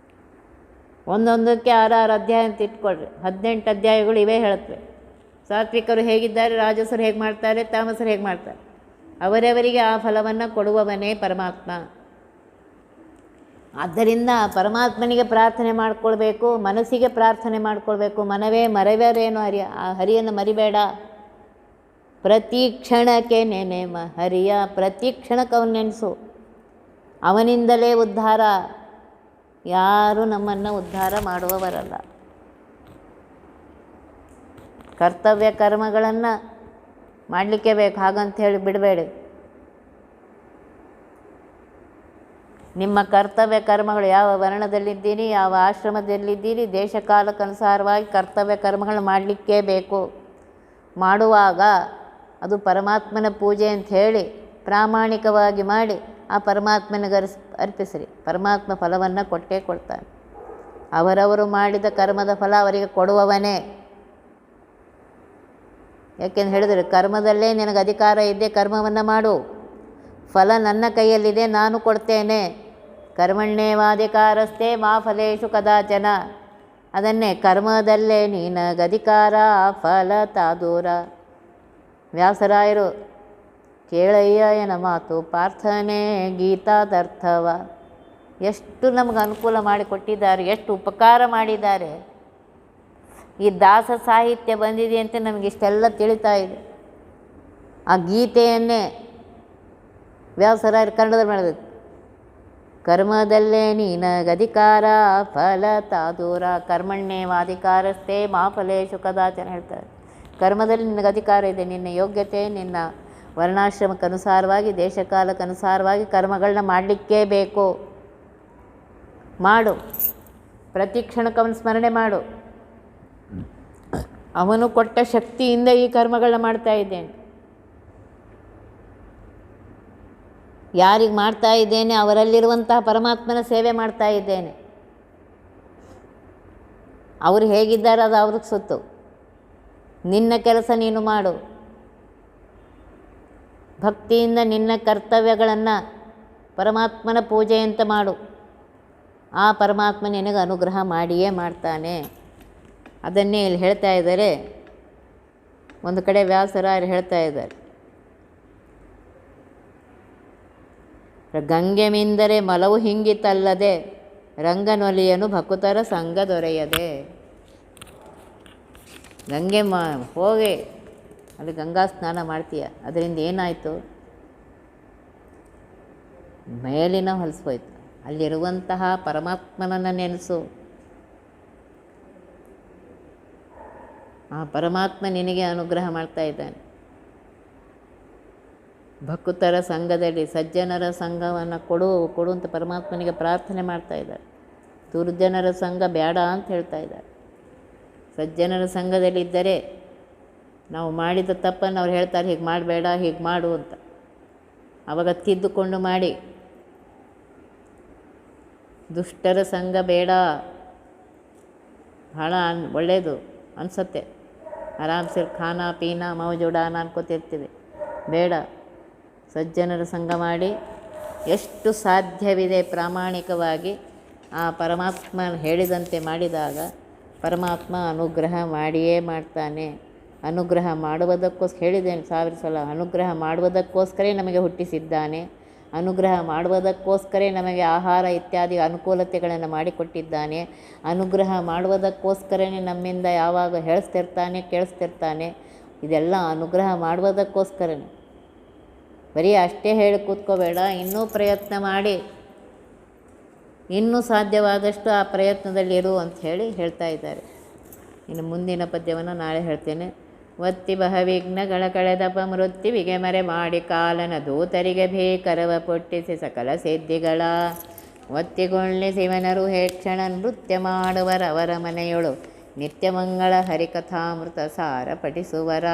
ಒಂದೊಂದಕ್ಕೆ 6 ಅಧ್ಯಾಯ ಅಂತ ಇಟ್ಕೊಳ್ರಿ, 18 ಅಧ್ಯಾಯಗಳು ಇವೇ ಹೇಳುತ್ತವೆ. ಸಾತ್ವಿಕರು ಹೇಗಿದ್ದಾರೆ, ರಾಜಸರು ಹೇಗೆ ಮಾಡ್ತಾರೆ, ತಾಮಸರು ಹೇಗೆ ಮಾಡ್ತಾರೆ, ಅವರವರಿಗೆ ಆ ಫಲವನ್ನು ಕೊಡುವವನೇ ಪರಮಾತ್ಮ. ಆದ್ದರಿಂದ ಪರಮಾತ್ಮನಿಗೆ ಪ್ರಾರ್ಥನೆ ಮಾಡಿಕೊಳ್ಬೇಕು, ಮನಸ್ಸಿಗೆ ಪ್ರಾರ್ಥನೆ ಮಾಡಿಕೊಳ್ಬೇಕು. ಮನವೇ ಮರೆವರೇನು ಆ ಹರಿಯನ್ನು ಮರಿಬೇಡ. ಪ್ರತಿ ಕ್ಷಣಕ್ಕೆ ನೆನೆ ಹರಿಯ, ಪ್ರತಿ ಕ್ಷಣಕ್ಕೆ ಅವನು ನೆನೆಸು. ಅವನಿಂದಲೇ ಉದ್ಧಾರ. ಯಾರೂ ನಮ್ಮನ್ನು ಉದ್ಧಾರ ಮಾಡುವವರಲ್ಲ. ಕರ್ತವ್ಯ ಕರ್ಮಗಳನ್ನು ಮಾಡಲಿಕ್ಕೆ ಬೇಕು, ಹಾಗಂತ ಹೇಳಿ ಬಿಡಬೇಡಿ. ನಿಮ್ಮ ಕರ್ತವ್ಯ ಕರ್ಮಗಳು ಯಾವ ವರ್ಣದಲ್ಲಿದ್ದೀರಿ, ಯಾವ ಆಶ್ರಮದಲ್ಲಿದ್ದೀರಿ, ದೇಶ ಕಾಲಕ್ಕನುಸಾರವಾಗಿ ಕರ್ತವ್ಯ ಕರ್ಮಗಳು ಮಾಡಲಿಕ್ಕೇ ಬೇಕು. ಮಾಡುವಾಗ ಅದು ಪರಮಾತ್ಮನ ಪೂಜೆ ಅಂತ ಹೇಳಿ ಪ್ರಾಮಾಣಿಕವಾಗಿ ಮಾಡಿ ಆ ಪರಮಾತ್ಮನಿಗೆ ಅರ್ಪಿಸಿರಿ. ಪರಮಾತ್ಮ ಫಲವನ್ನು ಕೊಟ್ಟೇ ಕೊಡ್ತಾನೆ. ಅವರವರು ಮಾಡಿದ ಕರ್ಮದ ಫಲ ಅವರಿಗೆ ಕೊಡುವವನೇ. ಯಾಕೆಂದು ಹೇಳಿದರೆ, ಕರ್ಮದಲ್ಲೇ ನಿನಗೆ ಅಧಿಕಾರ ಇದೆ, ಕರ್ಮವನ್ನು ಮಾಡು. ಫಲ ನನ್ನ ಕೈಯಲ್ಲಿದೆ, ನಾನು ಕೊಡ್ತೇನೆ. ಕರ್ಮಣ್ಯೇವಾಧಿಕಾರಸ್ಥೆ ಮಾ ಫಲೇಶು ಕದಾಚನ. ಅದನ್ನೇ ಕರ್ಮದಲ್ಲೇ ನಿನಗಧಿಕಾರ, ಫಲ ತಾದೂರ. ವ್ಯಾಸರಾಯರು ಕೇಳಯ್ಯನ ಮಾತು ಪಾರ್ಥನೆ ಗೀತಾದರ್ಥವ. ಎಷ್ಟು ನಮಗೆ ಅನುಕೂಲ ಮಾಡಿಕೊಟ್ಟಿದ್ದಾರೆ, ಎಷ್ಟು ಉಪಕಾರ ಮಾಡಿದ್ದಾರೆ. ಈ ದಾಸ ಸಾಹಿತ್ಯ ಬಂದಿದೆ ಅಂತ ನಮಗಿಷ್ಟೆಲ್ಲ ತಿಳಿತಾ ಇದೆ. ಆ ಗೀತೆಯನ್ನೇ ವ್ಯಾಸರಾಯರು ಕನ್ನಡದಲ್ಲಿ ಮಾಡಿದ್ರು. ಕರ್ಮದಲ್ಲೇ ನಿನಗಧಿಕಾರ, ಫಲ ತಾದೂರ. ಕರ್ಮಣ್ಯೇವಾಧಿಕಾರಸ್ಥೆ ಮಾ ಫಲೇಶು ಕದಾಚನ ಹೇಳ್ತಾರೆ. ಕರ್ಮದಲ್ಲಿ ನಿನಗೆ ಅಧಿಕಾರ ಇದೆ. ನಿನ್ನ ಯೋಗ್ಯತೆ, ನಿನ್ನ ವರ್ಣಾಶ್ರಮಕ್ಕನುಸಾರವಾಗಿ, ದೇಶಕಾಲಕ್ಕನುಸಾರವಾಗಿ ಕರ್ಮಗಳನ್ನ ಮಾಡಲಿಕ್ಕೇ ಬೇಕು. ಮಾಡು. ಪ್ರತಿ ಕ್ಷಣಕ್ಕೆ ಅವನ ಸ್ಮರಣೆ ಮಾಡು. ಅವನು ಕೊಟ್ಟ ಶಕ್ತಿಯಿಂದ ಈ ಕರ್ಮಗಳನ್ನ ಮಾಡ್ತಾ ಇದ್ದೇನೆ. ಯಾರಿಗೆ ಮಾಡ್ತಾ ಇದ್ದೇನೆ ಅವರಲ್ಲಿರುವಂತಹ ಪರಮಾತ್ಮನ ಸೇವೆ ಮಾಡ್ತಾ ಇದ್ದೇನೆ. ಅವರು ಹೇಗಿದ್ದಾರೆ ಅದು ಅವ್ರಿಗೆ ಸುತ್ತು. ನಿನ್ನ ಕೆಲಸ ನೀನು ಮಾಡು. ಭಕ್ತಿಯಿಂದ ನಿನ್ನ ಕರ್ತವ್ಯಗಳನ್ನು ಪರಮಾತ್ಮನ ಪೂಜೆ ಅಂತ ಮಾಡು. ಆ ಪರಮಾತ್ಮ ನಿನಗೆ ಅನುಗ್ರಹ ಮಾಡಿಯೇ ಮಾಡ್ತಾನೆ. ಅದನ್ನೇ ಇಲ್ಲಿ ಹೇಳ್ತಾ ಇದ್ದಾರೆ. ಒಂದು ಕಡೆ ವ್ಯಾಸರಾಯರು ಹೇಳ್ತಾ ಇದ್ದಾರೆ, ಗಂಗೆ ಮಿಂದರೆ ಮಲವು ಹಿಂಗಿತಲ್ಲದೆ ರಂಗನೊಲಿಯನು ಭಕುತರ ಸಂಗ ದೊರೆಯದೆ. ಗಂಗೆ ಹೋಗಿ ಅಲ್ಲಿ ಗಂಗಾ ಸ್ನಾನ ಮಾಡ್ತೀಯ, ಅದರಿಂದ ಏನಾಯಿತು? ಮೇಲಿನ ಹೊಲಸೋಯ್ತು. ಅಲ್ಲಿರುವಂತಹ ಪರಮಾತ್ಮನನ್ನು ನೆನೆಸು. ಆ ಪರಮಾತ್ಮ ನಿನಗೆ ಅನುಗ್ರಹ ಮಾಡ್ತಾ ಇದ್ದಾನೆ. ಭಕ್ತರ ಸಂಘದಲ್ಲಿ ಸಜ್ಜನರ ಸಂಘವನ್ನು ಕೊಡು ಅಂತ ಪರಮಾತ್ಮನಿಗೆ ಪ್ರಾರ್ಥನೆ ಮಾಡ್ತಾ ಇದ್ದಾರೆ. ದುರ್ಜನರ ಸಂಘ ಬೇಡ ಅಂತ ಹೇಳ್ತಾ ಇದ್ದಾರೆ. ಸಜ್ಜನರ ಸಂಘದಲ್ಲಿದ್ದರೆ ನಾವು ಮಾಡಿದ ತಪ್ಪನ್ನು ಅವ್ರು ಹೇಳ್ತಾರೆ, ಹೀಗೆ ಮಾಡಬೇಡ, ಹೀಗೆ ಮಾಡು ಅಂತ. ಆವಾಗ ತಿದ್ದುಕೊಂಡು ಮಾಡಿ. ದುಷ್ಟರ ಸಂಘ ಬೇಡ. ಭಾಳ ಒಳ್ಳೆಯದು ಅನಿಸುತ್ತೆ. ಆರಾಮ್ಸೆ ಖಾನಾ ಪೀನಾ ಮೌಜುಡಾನ ಅನ್ಕೋತಿರ್ತೀವಿ. ಬೇಡ. ಸಜ್ಜನರ ಸಂಘ ಮಾಡಿ ಎಷ್ಟು ಸಾಧ್ಯವಿದೆ ಪ್ರಾಮಾಣಿಕವಾಗಿ ಆ ಪರಮಾತ್ಮ ಹೇಳಿದಂತೆ ಮಾಡಿದಾಗ ಪರಮಾತ್ಮ ಅನುಗ್ರಹ ಮಾಡಿಯೇ ಮಾಡ್ತಾನೆ. ಅನುಗ್ರಹ ಮಾಡುವುದಕ್ಕೋಸ್ಕರ ಹೇಳಿದ್ದೇನೆ 1000 ಸಲ, ಅನುಗ್ರಹ ಮಾಡುವುದಕ್ಕೋಸ್ಕರ ನಮಗೆ ಹುಟ್ಟಿಸಿದ್ದಾನೆ. ಅನುಗ್ರಹ ಮಾಡುವುದಕ್ಕೋಸ್ಕರ ನಮಗೆ ಆಹಾರ ಇತ್ಯಾದಿ ಅನುಕೂಲತೆಗಳನ್ನು ಮಾಡಿಕೊಟ್ಟಿದ್ದಾನೆ. ಅನುಗ್ರಹ ಮಾಡುವುದಕ್ಕೋಸ್ಕರನೇ ನಮ್ಮಿಂದ ಯಾವಾಗ ಹೇಳಿಸ್ತಿರ್ತಾನೆ, ಕೇಳಿಸ್ತಿರ್ತಾನೆ. ಇದೆಲ್ಲ ಅನುಗ್ರಹ ಮಾಡುವುದಕ್ಕೋಸ್ಕರನೇ. ಬರೀ ಅಷ್ಟೇ ಹೇಳಿ ಕೂತ್ಕೋಬೇಡ, ಇನ್ನೂ ಪ್ರಯತ್ನ ಮಾಡಿ, ಇನ್ನೂ ಸಾಧ್ಯವಾದಷ್ಟು ಆ ಪ್ರಯತ್ನದಲ್ಲಿರು ಅಂತ ಹೇಳ್ತಾ ಇದ್ದಾರೆ. ಇನ್ನು ಮುಂದಿನ ಪದ್ಯವನ್ನು ನಾಳೆ ಹೇಳ್ತೇನೆ. ಒತ್ತಿ ಬಹವಿಘ್ನಗಳ ಕಳೆದಪ ಮೃತ್ಯುವಿಗೆ ಮರೆ ಮಾಡಿ ಕಾಲನ ದೂತರಿಗೆ ಭೀಕರವ ಪೊಟ್ಟಿಸಿ ಸಕಲ ಸಿದ್ಧಿಗಳ ಒತ್ತಿಗೊಳ್ಳಿ ಶಿವನರು ಹೇಕ್ಷಣ ನೃತ್ಯ ಮಾಡುವರವರ ಮನೆಯೊಳು ನಿತ್ಯಮಂಗಳ ಹರಿಕಥಾಮೃತ ಸಾರ ಪಠಿಸುವರ.